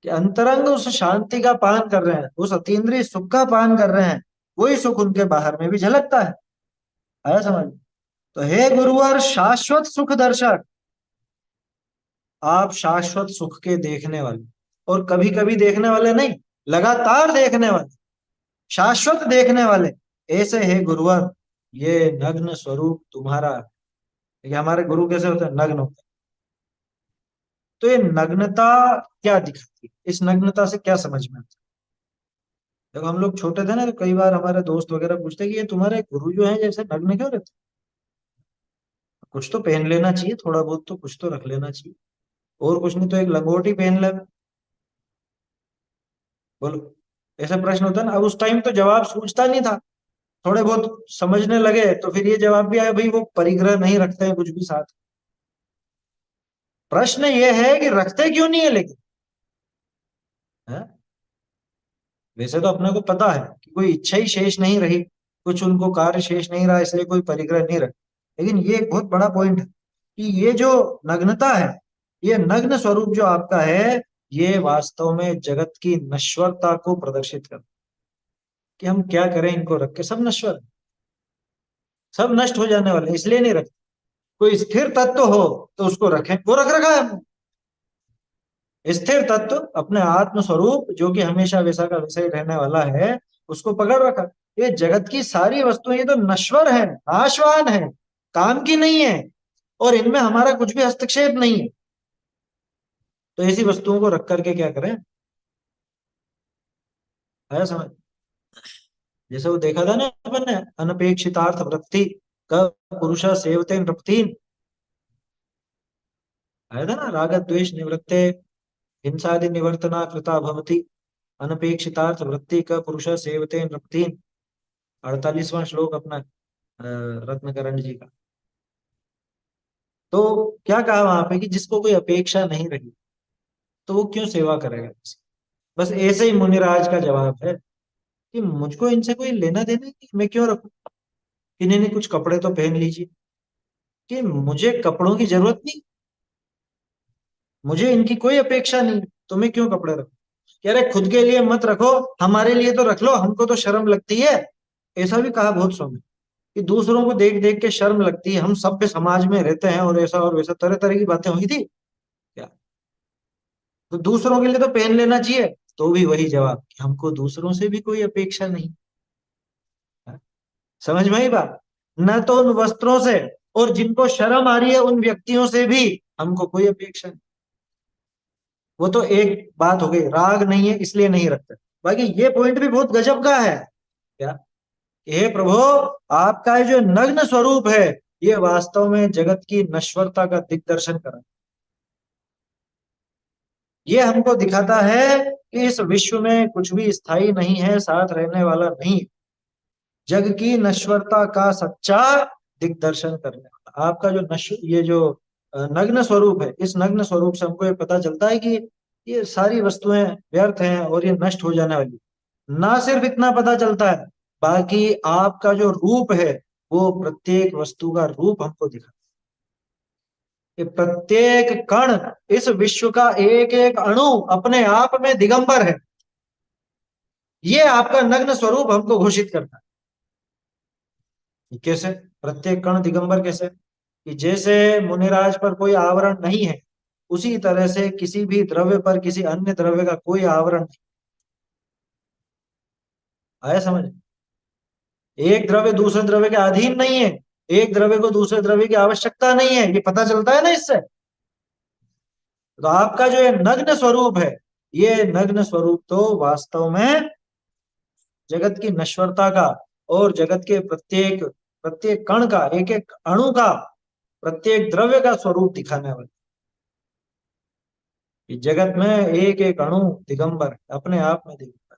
कि अंतरंग उस शांति का पान कर रहे हैं, उस अतीन्द्रिय सुख का पान कर रहे हैं, वही सुख उनके बाहर में भी झलकता है। आया समझ? तो हे गुरुवर शाश्वत सुख दर्शक, आप शाश्वत सुख के देखने वाले, और कभी कभी देखने वाले नहीं, लगातार देखने वाले, शाश्वत देखने वाले, ऐसे हे गुरुवर ये नग्न स्वरूप तुम्हारा। ये हमारे गुरु कैसे होते हैं? नग्न होते हैं। तो ये नग्नता क्या दिखाती है? इस नग्नता से क्या समझ में आता है? जब हम लोग छोटे थे ना, तो कई बार हमारे दोस्त वगैरह पूछते कि ये तुम्हारे गुरु जो है जैसे नग्न क्यों रहते? कुछ तो पहन लेना चाहिए, थोड़ा बहुत तो कुछ तो रख लेना चाहिए, और कुछ नहीं तो एक लंगोटी पहन ले। बोलो, ऐसा प्रश्न होता है ना। अब उस टाइम तो जवाब सूझता नहीं था, थोड़े बहुत समझने लगे तो फिर ये जवाब भी आया, भाई वो परिग्रह नहीं रखते हैं कुछ भी साथ। प्रश्न ये है कि रखते क्यों नहीं है लेकिन, है? वैसे तो अपने को पता है कि कोई इच्छा ही शेष नहीं रही, कुछ उनको कार्य शेष नहीं रहा, इसलिए कोई परिग्रह नहीं रख। लेकिन ये एक बहुत बड़ा पॉइंट है कि ये जो नग्नता है, ये नग्न स्वरूप जो आपका है, ये वास्तव में जगत की नश्वरता को प्रदर्शित करता है। कि हम क्या करें इनको रख के, सब नश्वर है, सब नष्ट हो जाने वाले हैं, इसलिए नहीं रखते। कोई स्थिर तत्व हो तो उसको रखें, वो रख रखा है हमने। स्थिर तत्व अपने आत्म स्वरूप जो कि हमेशा वैसा का वैसा ही रहने वाला है, उसको पकड़ रखा। ये जगत की सारी वस्तुएं ये तो नश्वर है, नाशवान है, काम की नहीं है, और इनमें हमारा कुछ भी हस्तक्षेप नहीं है। तो ऐसी वस्तुओं को रख करके क्या करें? है समझ? जैसे वो देखा था ना अपन ने, अनपेक्षितार्थ वृत्ति क पुरुष सेवते नृपतीन। आया था ना, राग द्वेष निवृत्ते हिंसादि निवर्तना कृता भवति, अनपेक्षितार्थ वृत्ति का पुरुष सेवते नृपतीन। 48वां श्लोक अपना रत्नकरण जी का। तो क्या कहा वहां पे कि जिसको कोई अपेक्षा नहीं रही तो वो क्यों सेवा करेगा किसी? बस ऐसे ही मुनिराज का जवाब है कि मुझको इनसे कोई लेना देना नहीं, मैं क्यों रखूं? इन्हें ने कुछ कपड़े तो पहन लीजिए, कि मुझे कपड़ों की जरूरत नहीं, मुझे इनकी कोई अपेक्षा नहीं, तो मैं क्यों कपड़े रखूं? कह रहे खुद के लिए मत रखो, हमारे लिए तो रख लो, हमको तो शर्म लगती है। ऐसा भी कहा बहुत समय कि दूसरों को देख देख के शर्म लगती है, हम सभ्य समाज में रहते हैं, और ऐसा और वैसा तरह तरह की बातें हुई थी क्या? तो दूसरों के लिए तो पहन लेना चाहिए। तो भी वही जवाब कि हमको दूसरों से भी कोई अपेक्षा नहीं। हाँ? समझ में आई बात? न तो उन वस्त्रों से, और जिनको शर्म आ रही है उन व्यक्तियों से भी हमको कोई अपेक्षा नहीं। वो तो एक बात हो गई, राग नहीं है इसलिए नहीं रखते। बाकी ये पॉइंट भी बहुत गजब का है क्या? हे प्रभु, आपका ये जो नग्न स्वरूप है, ये वास्तव में जगत की नश्वरता का दिग्दर्शन कर, ये हमको दिखाता है कि इस विश्व में कुछ भी स्थायी नहीं है, साथ रहने वाला नहीं। जग की नश्वरता का सच्चा दिग्दर्शन करने वाला आपका जो नश्वर, ये जो नग्न स्वरूप है, इस नग्न स्वरूप से हमको ये पता चलता है कि ये सारी वस्तुएं व्यर्थ हैं और ये नष्ट हो जाने वाली। ना सिर्फ इतना पता चलता है, बाकी आपका जो रूप है वो प्रत्येक वस्तु का रूप हमको दिखाता है। ये प्रत्येक कण, इस विश्व का एक एक अणु अपने आप में दिगंबर है। ये आपका नग्न स्वरूप हमको घोषित करता है। कैसे? प्रत्येक कण दिगंबर कैसे? कि जैसे मुनिराज पर कोई आवरण नहीं है, उसी तरह से किसी भी द्रव्य पर किसी अन्य द्रव्य का कोई आवरण नहीं। आया समझ? एक द्रव्य दूसरे द्रव्य के अधीन नहीं है, एक द्रव्य को दूसरे द्रव्य की आवश्यकता नहीं है, ये पता चलता है ना इससे। तो आपका जो ये नग्न स्वरूप है, ये नग्न स्वरूप तो वास्तव में जगत की नश्वरता का और जगत के प्रत्येक प्रत्येक कण का, एक एक अणु का, प्रत्येक द्रव्य का स्वरूप दिखाने वाला। कि जगत में एक एक अणु दिगंबर है, अपने आप में दिगंबर,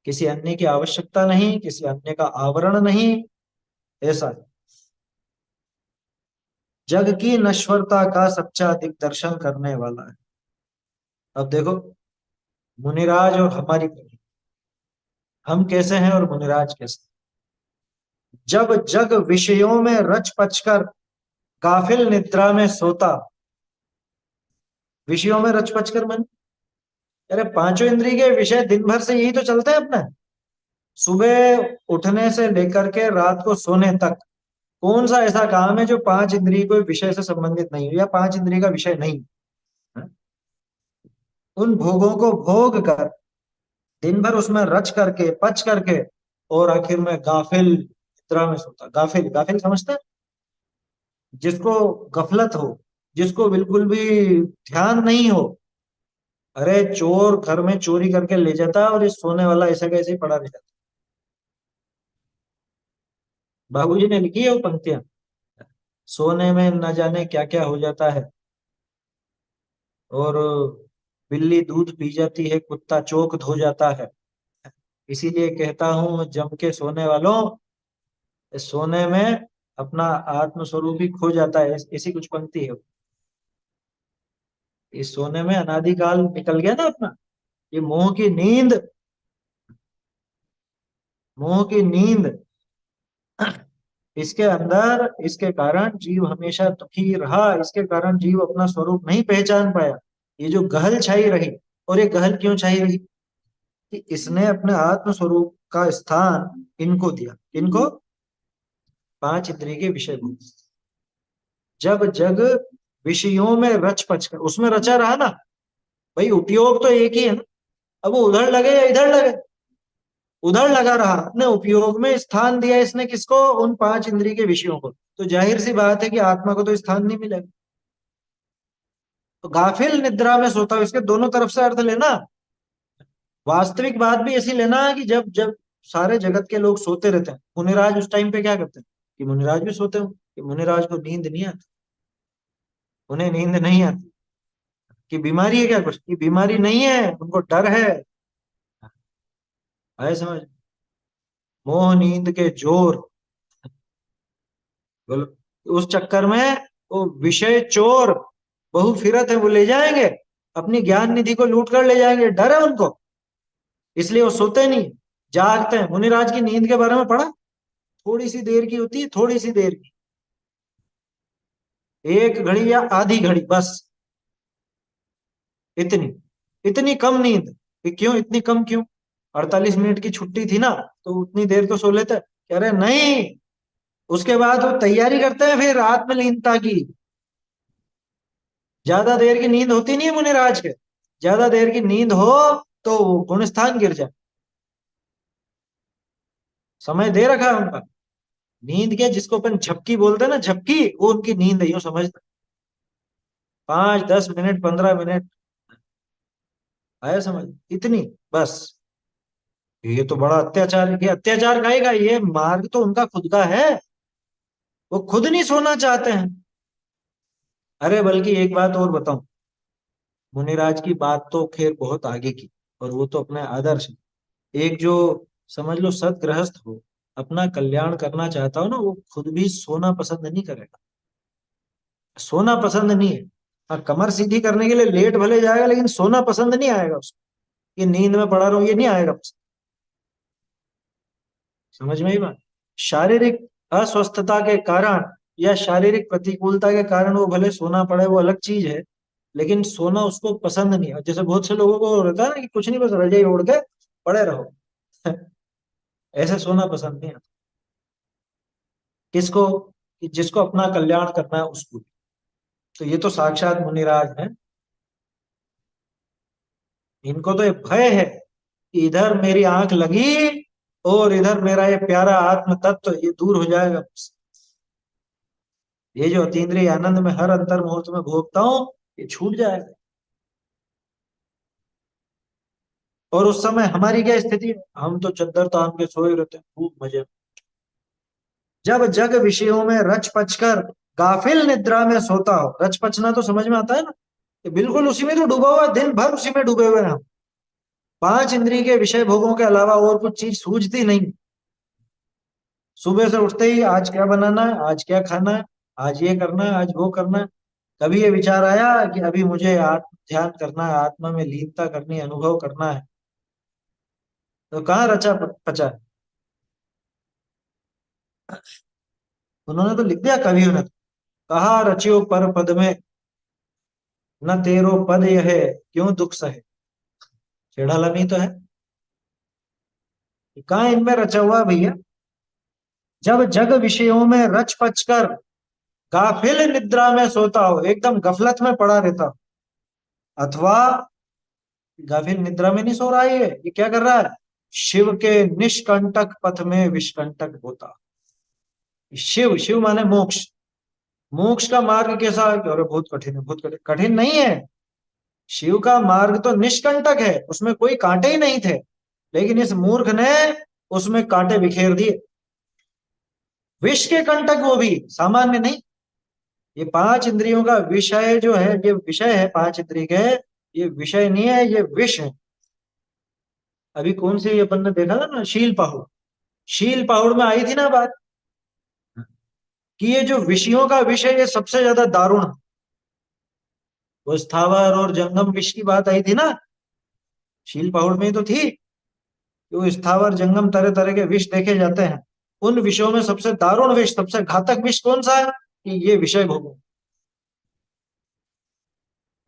किसी अन्य की आवश्यकता नहीं, किसी अन्य का आवरण नहीं। ऐसा है। जग की नश्वरता का सच्चा दिग्दर्शन करने वाला है। अब देखो, मुनिराज और हमारी पीढ़ी, हम कैसे हैं और मुनिराज कैसे हैं? जब जग विषयों में रच पच कर गाफिल निद्रा में सोता। विषयों में रच पच कर मन, अरे पांचों इंद्रिय के विषय दिन भर से यही तो चलते हैं अपने। सुबह उठने से लेकर के रात को सोने तक कौन सा ऐसा काम है जो पांच इंद्रिय को विषय से संबंधित नहीं हो या पांच इंद्रिय का विषय नहीं है? उन भोगों को भोग कर दिन भर उसमें रच करके पच करके और आखिर में गाफिल निद्रा में सोता। गाफिल, गाफिल समझते हैं? जिसको गफलत हो, जिसको बिल्कुल भी ध्यान नहीं हो। अरे चोर घर में चोरी करके ले जाता है और इस सोने वाला ऐसा कैसे ही पड़ा रह जाता। बाबूजी ने लिखी है वो पंक्तियां। सोने में न जाने क्या क्या हो जाता है, और बिल्ली दूध पी जाती है, कुत्ता चोक धो जाता है। इसीलिए कहता हूं जम के सोने वालों, इस सोने में अपना आत्म स्वरूप ही खो जाता है। ऐसी कुछ पंक्ति है। इस सोने में अनादिकाल निकल गया ना अपना, ये मोह की नींद, मोह की नींद इसके अंदर, इसके कारण जीव हमेशा दुखी रहा, इसके कारण जीव अपना स्वरूप नहीं पहचान पाया। ये जो गहल छाई रही, और ये गहल क्यों छाई रही? कि इसने अपने आत्म स्वरूप का स्थान इनको दिया। इनको, पांच इंद्रिय के विषय को। जब जग विषयों में रच पच कर, उसमें रचा रहा ना भाई, उपयोग तो एक ही है ना। अब वो उधर लगे या इधर लगे, उधर लगा रहा, अपने उपयोग में स्थान दिया इसने किसको? उन पांच इंद्रिय के विषयों को। तो जाहिर सी बात है कि आत्मा को तो स्थान नहीं मिलेगा। तो गाफिल निद्रा में सोता, इसके दोनों तरफ से अर्थ लेना। वास्तविक बात भी ऐसी लेना है कि जब जब सारे जगत के लोग सोते रहते हैं, मुनिराज उस टाइम पे क्या करते हैं? कि मुनिराज भी सोते हो, कि मुनिराज को नींद नहीं आती, उन्हें नींद नहीं आती। कि बीमारी है क्या कुछ? कि बीमारी नहीं है, उनको डर है। आए समझ? मोह नींद के जोर, बोलो। उस चक्कर में वो विषय चोर बहु फिरत है, वो ले जाएंगे, अपनी ज्ञान निधि को लूट कर ले जाएंगे। डर है उनको, इसलिए वो सोते नहीं, जागते हैं। मुनिराज की नींद के बारे में पढ़ा? थोड़ी सी देर की होती है, थोड़ी सी देर की, एक घड़ी या आधी घड़ी बस। इतनी इतनी कम नींद। कि क्यों इतनी कम क्यों? 48 मिनट की छुट्टी थी ना, तो उतनी देर तो सो लेते। कह रहे नहीं, उसके बाद वो तैयारी करते हैं फिर आत्मलीनता की। ज्यादा देर की नींद होती नहीं है मुनिराज के। ज्यादा देर की नींद हो तो वो गुण स्थान गिर जाए। समय दे रखा है उनका। नींद के, जिसको अपन झपकी बोलते हैं ना, झपकी, वो उनकी नींद है, यूं समझ। 5-10 मिनट, 15 मिनट, आया समझ? इतनी बस। ये तो बड़ा अत्याचार है। ये अत्याचार खाएगा, ये मार्ग तो उनका खुद का है। वो खुद नहीं सोना चाहते हैं। अरे बल्कि एक बात और बताऊं, मुनिराज की बात तो खैर बहुत आगे की, और वो तो अपने आदर्श है। एक जो, समझ लो, सदगृहस्थ हो, अपना कल्याण करना चाहता हो ना, वो खुद भी सोना पसंद नहीं करेगा। सोना पसंद नहीं है। हाँ, कमर सीधी करने के लिए लेट भले जाएगा, लेकिन सोना पसंद नहीं आएगा उसको। ये नींद में पड़ा रहो, ये नहीं आएगा पसंद। समझ में ही बात? शारीरिक अस्वस्थता के कारण या शारीरिक प्रतिकूलता के कारण वो भले सोना पड़े, वो अलग चीज है, लेकिन सोना उसको पसंद नहीं है। जैसे बहुत से लोगों को रहता है ना कि कुछ नहीं, बस रजाई ओढ़ के पड़े रहो। ऐसे सोना पसंद नहीं आता। किसको? कि जिसको अपना कल्याण करना है उसको। तो ये तो साक्षात मुनिराज हैं। इनको तो ये भय है कि इधर मेरी आंख लगी और इधर मेरा ये प्यारा आत्म तत्व ये दूर हो जाएगा। ये जो अतीन्द्रिय आनंद में हर अंतर मुहूर्त में भोगता हूं, ये छूट जाएगा। और उस समय हमारी क्या स्थिति है? हम तो चद्दर तान के सोए रहते हैं खूब मजे में। जब जग विषयों में रच पच कर गाफिल निद्रा में सोता हो। रच पचना तो समझ में आता है ना, कि बिल्कुल उसी में तो डूबा हुआ है, दिन भर उसी में डूबे हुए हैं हम। पांच इंद्रिय के विषय भोगों के अलावा और कुछ चीज सूझती नहीं। सुबह से उठते ही आज क्या बनाना है, आज क्या खाना है, आज ये करना है, आज वो करना है। कभी ये विचार आया कि अभी मुझे आत्म ध्यान करना है, आत्मा में लीनता करनी है, अनुभव करना है? तो कहाँ रचा पचा है? उन्होंने तो लिख दिया, कवियों ने तो, कहा रचियो पर पद में, न तेरो पद यह क्यों दुख सहे। छेड़ा लमी तो है। कहाँ इनमें रचा हुआ भैया? जब जग विषयों में रच पच कर गाफिल निद्रा में सोता हो, एकदम गफलत में पड़ा रहता हो। अथवा गाफिल निद्रा में नहीं सो रहा है, ये क्या कर रहा है? शिव के निष्कंटक पथ में विष्कंटक होता। शिव, शिव माने मोक्ष। मोक्ष का मार्ग कैसा है? अरे बहुत कठिन है, बहुत कठिन। कठिन नहीं है। शिव का मार्ग तो निष्कंटक है, उसमें कोई कांटे ही नहीं थे, लेकिन इस मूर्ख ने उसमें कांटे बिखेर दिए। विष के कंटक, वो भी सामान्य नहीं। ये पांच इंद्रियों का विषय जो है, ये विषय है पांच इंद्रिय के, ये विषय नहीं है, ये विष है। अभी कौन से अपन ने देखा था ना, शील पाहुड़। शील पाहुड़ में आई थी ना बात, कि ये जो विषयों का विषय ये सबसे ज्यादा दारुण है। वो स्थावर और जंगम विष की बात आई थी ना, शील पहाड़ में ही तो थी। जो स्थावर जंगम तरह तरह के विष देखे जाते हैं, उन विषयों में सबसे दारुण विष, सबसे घातक विष कौन सा है? कि ये विषय भोगो।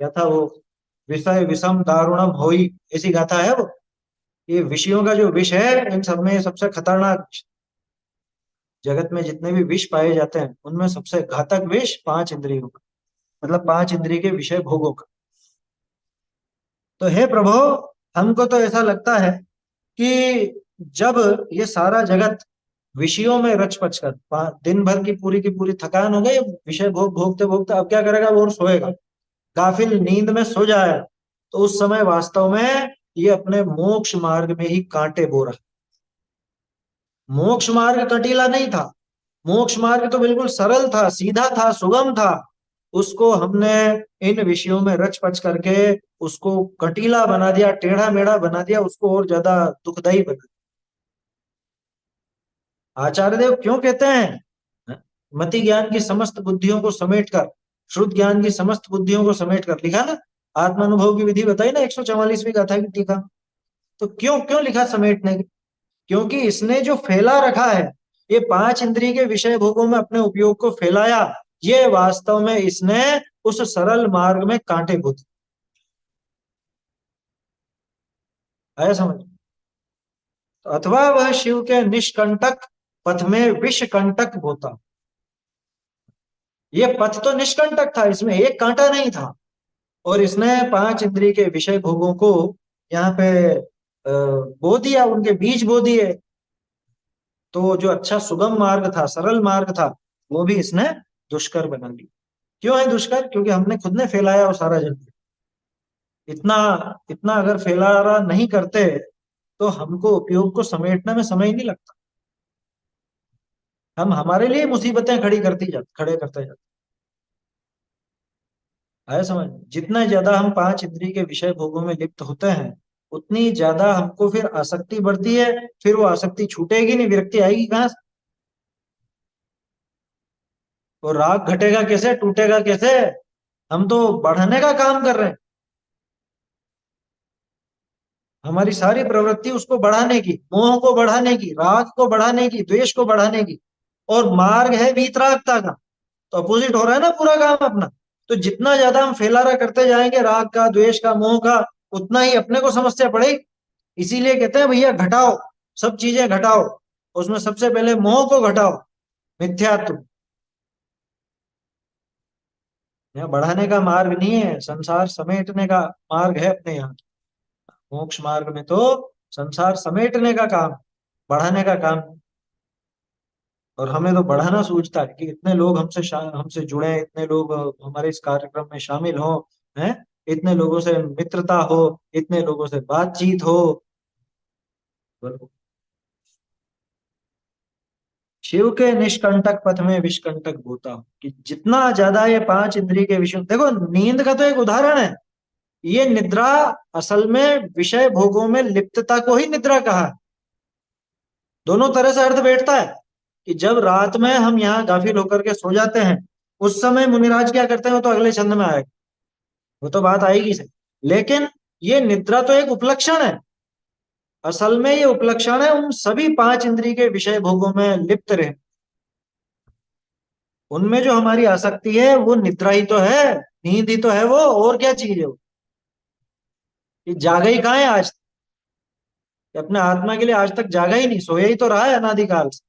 क्या था वो? विषय विषम दारुणम होई, ऐसी गाथा है वो। ये विषयों का जो विष है, इन सब में सबसे खतरनाक विष। जगत में जितने भी विष पाए जाते हैं, उनमें सबसे घातक विष पांच इंद्रियों का, मतलब पांच इंद्रिय के विषय भोगों का। तो हे प्रभु, हमको तो ऐसा लगता है कि जब ये सारा जगत विषयों में रच पच कर दिन भर की पूरी थकान हो गई, विषय भोगते भोगते अब क्या करेगा? वो और सोएगा, गाफिल नींद में सो जाए, तो उस समय वास्तव में ये अपने मोक्ष मार्ग में ही कांटे बो रहा। मोक्ष मार्ग कटीला नहीं था। मोक्ष मार्ग तो बिल्कुल सरल था, सीधा था, सुगम था। उसको हमने इन विषयों में रच पच करके उसको कटीला बना दिया, टेढ़ा मेढ़ा बना दिया, उसको और ज्यादा दुखदाई बना दिया। आचार्य देव क्यों कहते हैं, मति ज्ञान की समस्त बुद्धियों को समेट कर, शुद्ध ज्ञान की समस्त बुद्धियों को समेट कर, लिखा ना, आत्मानुभव की विधि बताई ना 144वीं गाथा की टीका। तो क्यों क्यों लिखा समेटने की? क्योंकि इसने जो फैला रखा है, ये पांच इंद्रिय के विषय भोगों में अपने उपयोग को फैलाया, ये वास्तव में इसने उस सरल मार्ग में कांटे बो दिए। आया समझ? तो अथवा वह शिव के निष्कंटक पथ में विषकंटक होता। ये पथ तो निष्कंटक था, इसमें एक कांटा नहीं था, और इसने पांच इंद्रिय के विषय भोगों को यहाँ पे बो दिया, उनके बीज बो दिए। तो जो अच्छा सुगम मार्ग था, सरल मार्ग था, वो भी इसने दुष्कर बना दिया। क्यों है दुष्कर? क्योंकि हमने खुद ने फैलाया वो सारा जंगल। इतना इतना अगर फैलाना नहीं करते, तो हमको उपयोग को समेटने में समय ही नहीं लगता। हम हमारे लिए मुसीबतें खड़े करते जाते। है समझ? जितना ज्यादा हम पांच इंद्रिय के विषय भोगों में लिप्त होते हैं, उतनी ज्यादा हमको फिर आसक्ति बढ़ती है। फिर वो आसक्ति छूटेगी नहीं, विरक्ति आएगी कहाँ से? वो राग घटेगा कैसे, टूटेगा कैसे? हम तो बढ़ने का काम कर रहे हैं। हमारी सारी प्रवृत्ति उसको बढ़ाने की, मोह को बढ़ाने की, राग को बढ़ाने की, द्वेष को बढ़ाने की। और मार्ग है वीतरागता का। तो अपोजिट हो रहा है ना पूरा काम अपना। तो जितना ज्यादा हम फैलारा करते जाएंगे राग का, द्वेष का, मोह का, उतना ही अपने को समस्या पड़ेगी। इसीलिए कहते हैं भैया घटाओ, सब चीजें घटाओ। उसमें सबसे पहले मोह को घटाओ, मिथ्यात्व। यहाँ बढ़ाने का मार्ग नहीं है, संसार समेटने का मार्ग है अपने यहाँ। मोक्ष मार्ग में तो संसार समेटने का काम, बढ़ाने का काम। और हमें तो बढ़ाना सूझता है कि इतने लोग हमसे जुड़े, इतने लोग हमारे इस कार्यक्रम में शामिल हो, हैं, इतने लोगों से मित्रता हो, इतने लोगों से बातचीत हो। शिव के निष्कंटक पथ में विष्कंटक होता हूं, कि जितना ज्यादा ये पांच इंद्रिय के विषय, देखो नींद का तो एक उदाहरण है। ये निद्रा असल में विषय भोगों में लिप्तता को ही निद्रा कहा है। दोनों तरह से अर्थ बैठता है कि जब रात में हम यहाँ गाफिल होकर के सो जाते हैं, उस समय मुनिराज क्या करते हैं, वो तो अगले छंद में आएगा, वो तो बात आएगी से। लेकिन ये निद्रा तो एक उपलक्षण है। असल में ये उपलक्षण है उन सभी पांच इंद्रिय के विषय भोगों में लिप्त रहे। उनमें जो हमारी आसक्ति है वो निद्रा ही तो है, नींद ही तो है वो, और क्या चीज है वो। ये जागा ही कहाँ है आज तक? ये अपने आत्मा के लिए आज तक जागा ही नहीं, सोया ही तो रहा है अनादिकाल से।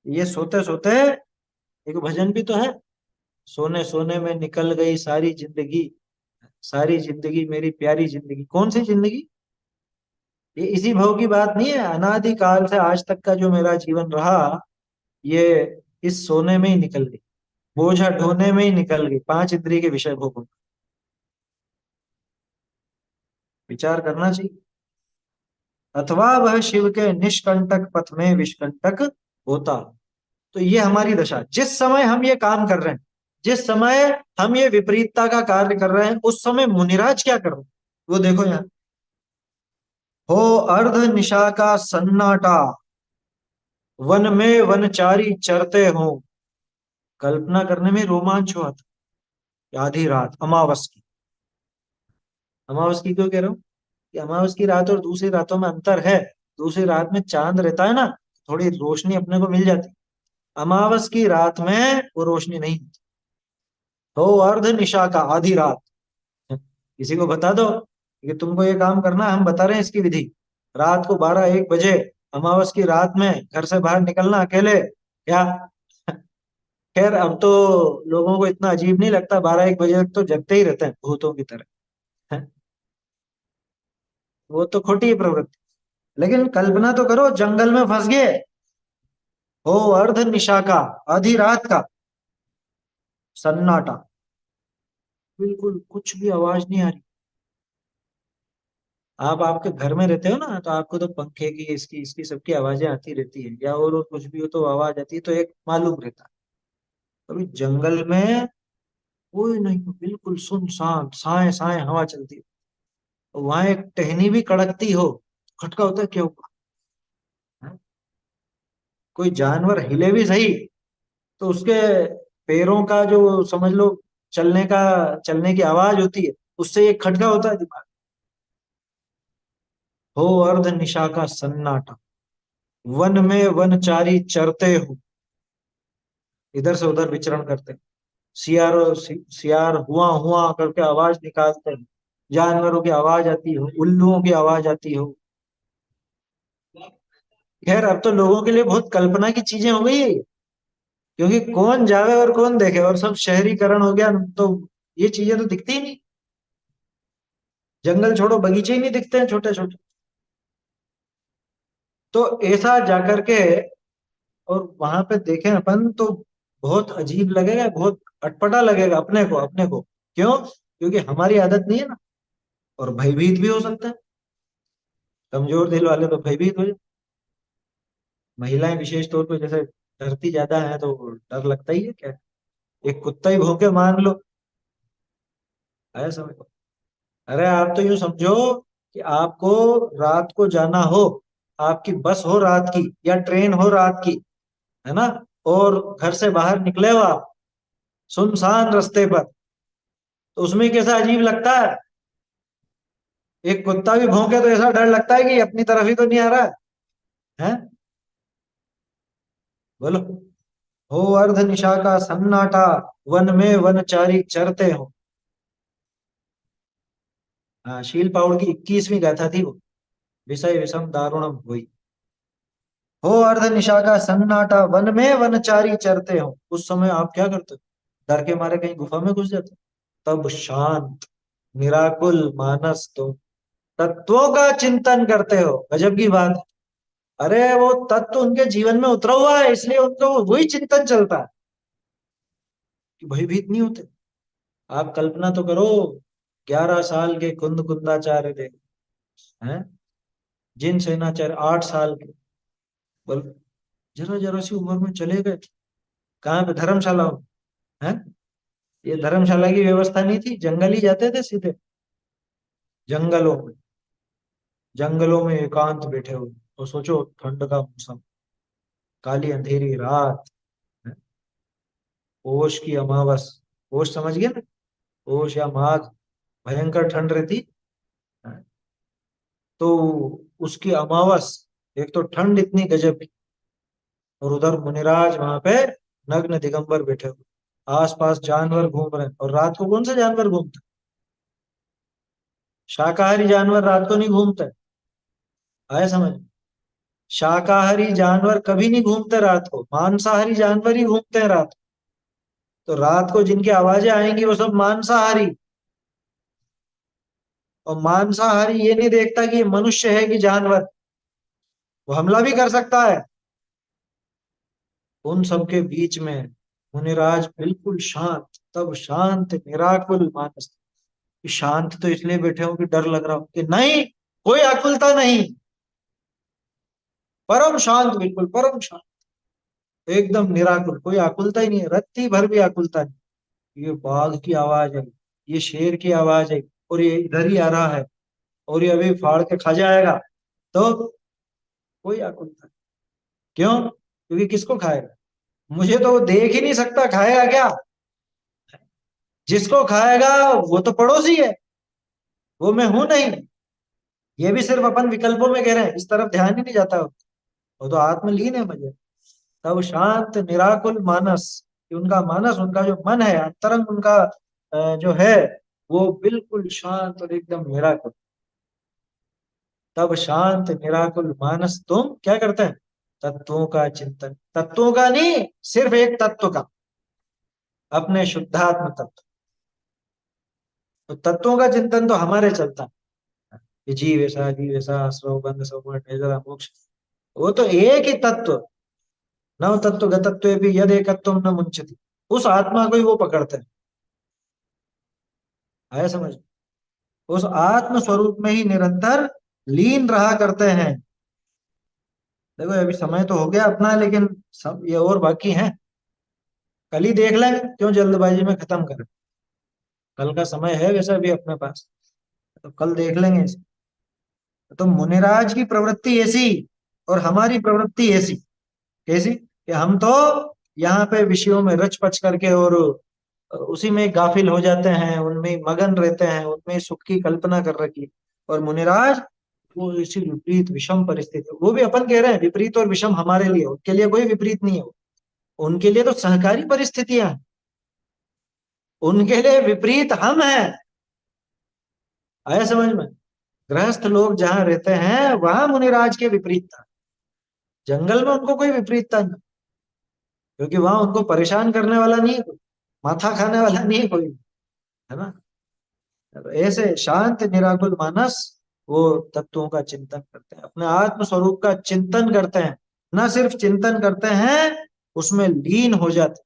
ये सोते सोते, एक भजन भी तो है, सोने सोने में निकल गई सारी जिंदगी, सारी जिंदगी मेरी प्यारी जिंदगी। कौन सी जिंदगी? ये इसी भव की बात नहीं है, अनादिकाल से आज तक का जो मेरा जीवन रहा, ये इस सोने में ही निकल गई, बोझा ढोने में ही निकल गई, पांच इंद्रिय के विषय भोगों। विचार करना चाहिए। अथवा वह शिव के निष्कंटक पथ में विष्कंटक होता। तो ये हमारी दशा, जिस समय हम ये काम कर रहे हैं, जिस समय हम ये विपरीतता का कार्य कर रहे हैं, उस समय मुनिराज क्या कर रहे हैं वो देखो यहाँ। हो अर्ध निशा का सन्नाटा, वन में वनचारी चरते हो। कल्पना करने में रोमांच हुआ था। आधी रात अमावस की, अमावस की क्यों कह रहा हूँ कि अमावस की रात और दूसरी रातों में अंतर है। दूसरी रात में चांद रहता है ना, थोड़ी रोशनी अपने को मिल जाती। अमावस की रात में वो रोशनी नहीं होती। हो अर्ध निशा का, आधी रात। किसी को बता दो कि तुमको ये काम करना है, हम बता रहे हैं इसकी विधि। रात को 12-1 बजे अमावस की रात में घर से बाहर निकलना अकेले, क्या? खैर अब तो लोगों को इतना अजीब नहीं लगता, 12-1 बजे तक तो जगते ही रहते हैं भूतों की तरह, हैं? वो तो खोटी है प्रवृत्ति। लेकिन कल्पना तो करो, जंगल में फंस गए हो, अर्ध निशा का, आधी रात का सन्नाटा, बिल्कुल कुछ भी आवाज नहीं आ रही। आप आपके घर में रहते हो ना, तो आपको तो पंखे की, इसकी इसकी सबकी आवाजें आती रहती है, या और कुछ भी हो तो आवाज आती है, तो एक मालूम रहता है। अभी जंगल में कोई नहीं, बिल्कुल सुनसान, साए साए हवा चलती है। वहां एक टहनी भी कड़कती हो, खटका होता है, क्या हुआ? हैं? कोई जानवर हिले भी सही, तो उसके पैरों का जो समझ लो चलने का, चलने की आवाज होती है, उससे एक खटका होता है दिमाग। हो अर्ध निशा का सन्नाटा, वन में वनचारी चरते हो, इधर से उधर विचरण करते हैं। सियार हुआ करके आवाज निकालते हैं, जानवरों की आवाज आती हो, उल्लुओं की आवाज आती हो। खैर अब तो लोगों के लिए बहुत कल्पना की चीजें हो गई है ये, क्योंकि कौन जावे और कौन देखे, और सब शहरीकरण हो गया, तो ये चीजें तो दिखती ही नहीं। जंगल छोड़ो, बगीचे ही नहीं दिखते हैं छोटे छोटे। तो ऐसा जाकर के और वहां पे देखें अपन, तो बहुत अजीब लगेगा, बहुत अटपटा लगेगा अपने को। क्यों? क्योंकि हमारी आदत नहीं है ना, और भयभीत भी हो सकता है। कमजोर दिल वाले तो भयभीत हो जाए। महिलाएं विशेष तौर पर जैसे डरती ज्यादा है, तो डर लगता ही है क्या। एक कुत्ता ही भौंके मान लो, आया समझ को। अरे आप तो यूं समझो कि आपको रात को जाना हो, आपकी बस हो रात की या ट्रेन हो रात की, है ना, और घर से बाहर निकले हो आप सुनसान रास्ते पर, तो उसमें कैसा अजीब लगता है। एक कुत्ता भी भौंके तो ऐसा डर लगता है कि अपनी तरफ ही तो नहीं आ रहा है। हैं? बोलो। हो अर्ध निशा का सन्नाटा, वन में वनचारी चरते हो। हाँ, शील पाउड़ की 21वीं गाथा थी वो। विषय विषम दारुणम हुई। हो अर्ध निशा का सन्नाटा, वन में वनचारी चरते हो। उस समय आप क्या करते हो? डर के मारे कहीं गुफा में घुस जाते हो? तब शांत निराकुल मानस तुम तत्वों का चिंतन करते हो। गजब की बात है। अरे वो तत्व उनके जीवन में उतरा हुआ है, इसलिए उनको वही चिंतन चलता है कि भयभीत नहीं होते। आप कल्पना तो करो, 11 साल के कुंद कुंदाचार्य थे, हैं? जिन सेनाचार्य 8 साल के, बोल, जरा जरा सी उम्र में चले गए। कहाँ पे? धर्मशाला में। हैं? ये धर्मशाला की व्यवस्था नहीं थी, जंगल ही जाते थे सीधे। जंगलों में, जंगलों में एकांत बैठे हुए। और सोचो, ठंड का मौसम, काली अंधेरी रात, हैं? पौष की अमावस। पौष समझ गए ना? पौष या माघ, भयंकर ठंड रहती। हैं? तो उसकी अमावस, एक तो ठंड इतनी गजब की, और उधर मुनिराज वहां पे नग्न दिगंबर बैठे हुए, आसपास जानवर घूम रहे हैं। और रात को कौन से जानवर घूमते? शाकाहारी जानवर रात को नहीं घूमते। आए समझ? शाकाहारी जानवर कभी नहीं घूमते रात को, मांसाहारी जानवर ही घूमते हैं रात को। तो रात को जिनकी आवाजें आएंगी वो सब मांसाहारी। और मांसाहारी ये नहीं देखता कि ये मनुष्य है कि जानवर, वो हमला भी कर सकता है। उन सबके बीच में मुनिराज बिल्कुल शांत, तब शांत निराकुल मानस। शांत तो इसलिए बैठे हो कि डर लग रहा हो कि नहीं, कोई आकुलता नहीं, परम शांत, बिल्कुल परम शांत, एकदम निराकुल, कोई आकुलता ही नहीं है, रत्ती भर भी आकुलता नहीं। ये बाघ की आवाज है, ये शेर की आवाज है, और ये इधर ही आ रहा है, और ये अभी फाड़ के खा जाएगा। तो कोई आकुलता नहीं। क्यों? क्योंकि किसको खाएगा? मुझे तो वो देख ही नहीं सकता, खाएगा क्या? जिसको खाएगा वो तो पड़ोसी है, वो मैं हूं नहीं। ये भी सिर्फ अपन विकल्पों में कह रहे हैं, इस तरफ ध्यान ही नहीं जाता। वो तो आत्मलीन है मजे। तब शांत निराकुल मानस, कि उनका मानस, उनका जो मन है, अंतरंग उनका जो है, वो बिल्कुल शांत और एकदम निराकुल। तब शांत निराकुल मानस तुम क्या करते हैं? तत्वों का चिंतन, तत्वों का नहीं, सिर्फ एक तत्व का, अपने शुद्धात्म तत्व। तो तत्वों का चिंतन तो हमारे चलता है, ये जीव ऐसा आश्रव बंध सौमठ निजरा मोक्ष। वो तो एक ही तत्व, नव तत्व गतत्व भी यद एकत्वम न मुंचति। उस आत्मा को ही वो पकड़ते हैं। आया समझ? उस आत्म स्वरूप में ही निरंतर लीन रहा करते हैं। देखो अभी समय तो हो गया अपना, लेकिन सब ये और बाकी है। कल ही देख लें, क्यों जल्दबाजी में खत्म करें? कल का समय है वैसे भी अपने पास, तो कल देख लेंगे इसे। तो मुनिराज की प्रवृत्ति ऐसी, और हमारी प्रवृत्ति ऐसी। कैसी? कि हम तो यहाँ पे विषयों में रच पच करके, और उसी में गाफिल हो जाते हैं, उनमें ही मगन रहते हैं, उनमें ही सुख की कल्पना कर रखी। और मुनिराज, वो इसी विपरीत विषम परिस्थिति, वो भी अपन कह रहे हैं विपरीत और विषम हमारे लिए, उनके लिए कोई विपरीत नहीं है। उनके लिए तो सहकारी परिस्थितियां हैं, उनके लिए विपरीत हम हैं। आया समझ में? गृहस्थ लोग जहां रहते हैं वहां मुनिराज के विपरीत था। जंगल में उनको कोई विपरीतता नहीं, क्योंकि वहां उनको परेशान करने वाला नहीं है कोई, माथा खाने वाला नहीं है कोई, है ना? तो ऐसे शांत निराकुल मानस, वो तत्वों का चिंतन करते हैं, अपने आत्म स्वरूप का चिंतन करते हैं। न सिर्फ चिंतन करते हैं, उसमें लीन हो जाते,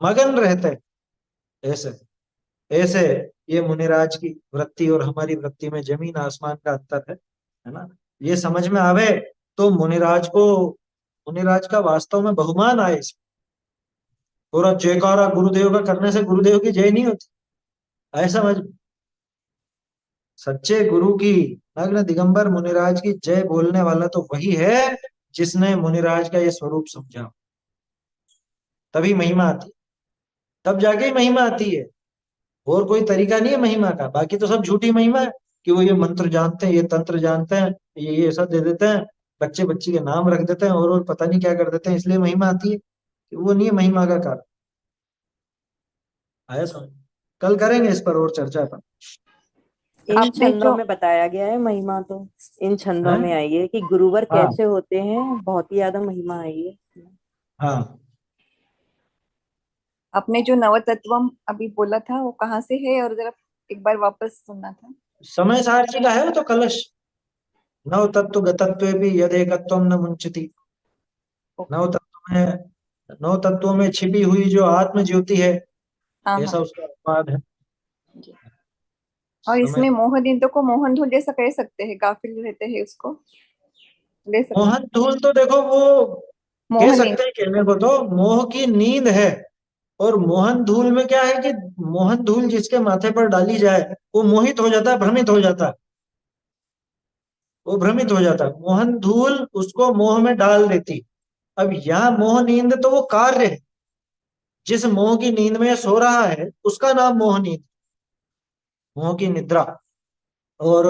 मगन रहते हैं। ऐसे, ऐसे ये मुनिराज की वृत्ति और हमारी वृत्ति में जमीन आसमान का अंतर है ना? ये समझ में आवे तो मुनिराज को, मुनिराज का वास्तव में बहुमान आए। पूरा जयकारा गुरुदेव का करने से गुरुदेव की जय नहीं होती। ऐसा समझ, सच्चे गुरु की, नग्न दिगंबर मुनिराज की जय बोलने वाला तो वही है जिसने मुनिराज का ये स्वरूप समझा। तभी महिमा आती है, तब जाके ही महिमा आती है। और कोई तरीका नहीं है महिमा का, बाकी तो सब झूठी महिमा है। कि वो ये मंत्र जानते हैं, ये तंत्र जानते हैं, ये ऐसा दे देते हैं, बच्चे बच्ची के नाम रख देते हैं और पता नहीं क्या कर देते हैं, इसलिए महिमा आती है कि वो नहीं है महिमा का कारण। आया समझ? कल करेंगे इस पर और चर्चा अपन। इन आपने छंदों जो में बताया गया है महिमा, तो इन छंदों है। में आई है कि गुरुवर हाँ कैसे होते हैं, बहुत ही ज्यादा महिमा आई है। हाँ। आपने जो नवतत्वम अभी बोला था वो कहाँ से है, और जरा एक बार वापस सुनना था। समय सारची का है वो तो कलश। नव तत्व गतत्व भी यद एकत्वम न मुंचति। नव ओके। तत्व में, नौ तत्वों में छिपी हुई जो आत्म ज्योति है, हाँ हाँ ऐसा उसका अनुवाद है। जी। और समय। इसमें मोहनिंदो को मोहन धुल जैसा कह सकते हैं, गाफिल रहते हैं उसको ले सकते हैं। मोहन धूल तो देखो वो कह मोहनिंद। सकते हैं, कहने को तो मोह की नींद है। और मोहन धूल में क्या है कि मोहन धूल जिसके माथे पर डाली जाए वो मोहित हो जाता है, भ्रमित हो जाता है। वो भ्रमित हो जाता है, मोहन धूल उसको मोह में डाल देती। अब यहाँ मोह नींद तो वो कार्य है, जिस मोह की नींद में ये सो रहा है उसका नाम मोह नींद, मोह की निद्रा। और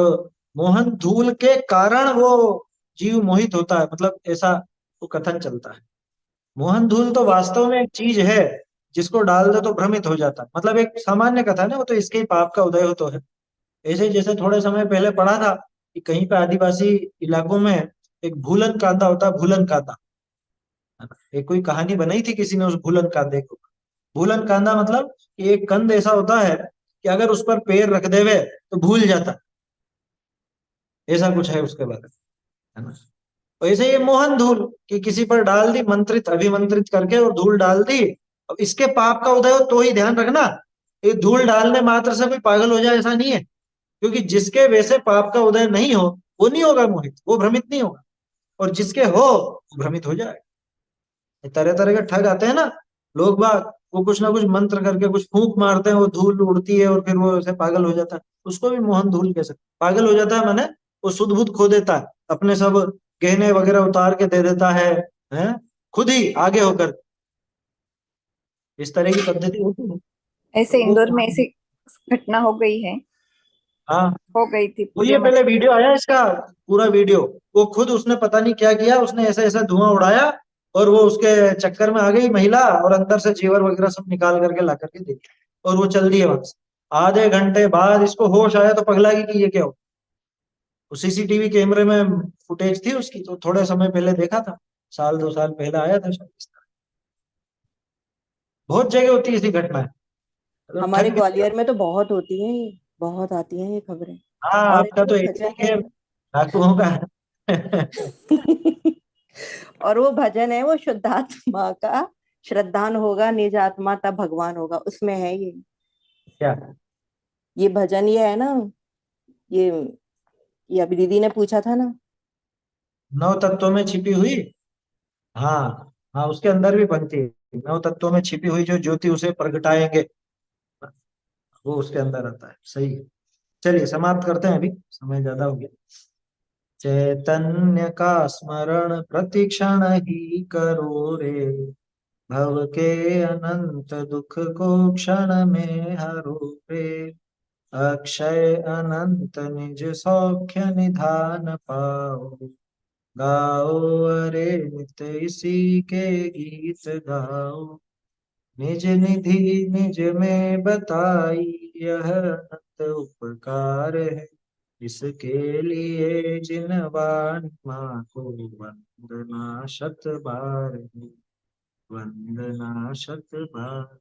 मोहन धूल के कारण वो जीव मोहित होता है, मतलब ऐसा वो कथन चलता है। मोहन धूल तो वास्तव में एक चीज है, जिसको डाल दो तो भ्रमित हो जाता है, मतलब एक सामान्य कथन है, वो तो इसके ही पाप का उदय हो तो है। ऐसे जैसे थोड़े समय पहले पढ़ा था कि कहीं पे आदिवासी इलाकों में एक भूलन कांदा होता है, भूलन कांदा। एक कोई कहानी बनाई थी किसी ने उस भूलन कांदे को। भूलन कांदा मतलब कि एक कंद ऐसा होता है कि अगर उस पर पैर रख देवे तो भूल जाता, ऐसा कुछ है उसके बारे में, है ना। वैसे ये मोहन धूल कि किसी पर डाल दी, मंत्रित अभिमंत्रित करके और धूल डाल दी। अब इसके पाप का उदय हो तो ही ध्यान रखना, ये धूल डालने मात्र से कोई पागल हो जाए ऐसा नहीं है। क्योंकि जिसके वैसे पाप का उदय नहीं हो वो नहीं होगा मोहित, वो भ्रमित नहीं होगा। और जिसके हो वो भ्रमित हो जाए। तरह तरह के ठग आते हैं ना लोग बाग, वो कुछ ना कुछ मंत्र करके कुछ फूंक मारते हैं, वो धूल उड़ती है और फिर वो ऐसे पागल हो जाता है। उसको भी मोहन धूल कह सकते। पागल हो जाता है माने वो सुध बुध खो देता है, अपने सब गहने वगैरह उतार के दे देता है खुद ही आगे होकर। इस तरह की पद्धति होती है, ऐसे तो वो इंदौर में ऐसी घटना हो गई है, हाँ। हो गई थी वो पूरे ये मठ। पहले वीडियो आया इसका, पूरा वीडियो। वो खुद उसने पता नहीं क्या किया, उसने ऐसा ऐसा धुआं उड़ाया और वो उसके चक्कर में आ गई महिला, और अंदर से जेवर वगैरह सब निकाल करके ला करके दे दिया और वो चल दिए वहां से। आधे घंटे बाद इसको होश आया तो पगला गई कि ये क्या हो। सीसीटीवी कैमरे में फुटेज थी उसकी, तो थोड़े समय पहले देखा था, साल 2 साल पहले आया था शायद इस तरह। बहुत जगह होती है ऐसी घटनाएं, तो हमारे ठग भी। ग्वालियर में तो बहुत होती है ये, बहुत आती हैं ये खबरें। हाँ और एक आपका वो तो एक भजन ही है डाकुओं का। और वो भजन है वो शुद्धात्मा का, श्रद्धान होगा निज आत्मा तब भगवान होगा, उसमें है क्या? ये भजन ये है ना, ये ये अभी दीदी ने पूछा था ना। नौ तत्वों में छिपी हुई। हाँ हाँ, उसके अंदर भी पंक्ति है, नौ तत्वों में छिपी हुई जो ज्योति उसे प्रगटाएंगे, वो उसके अंदर आता है। सही है। चलिए समाप्त करते हैं, अभी समय ज्यादा हो गया। चैतन्य का स्मरण प्रतिक्षण ही करो रे, भव के अनंत दुख को क्षण में हरो रे, अक्षय अनंत निज सौख्य निधान पाओ, गाओ अरे नित इसी के गीत गाओ, निज निधि निज में बताई यह अनंत उपकार है, इसके लिए जिन वाणी माँ को वंदना शत बार, वंदना शत बार।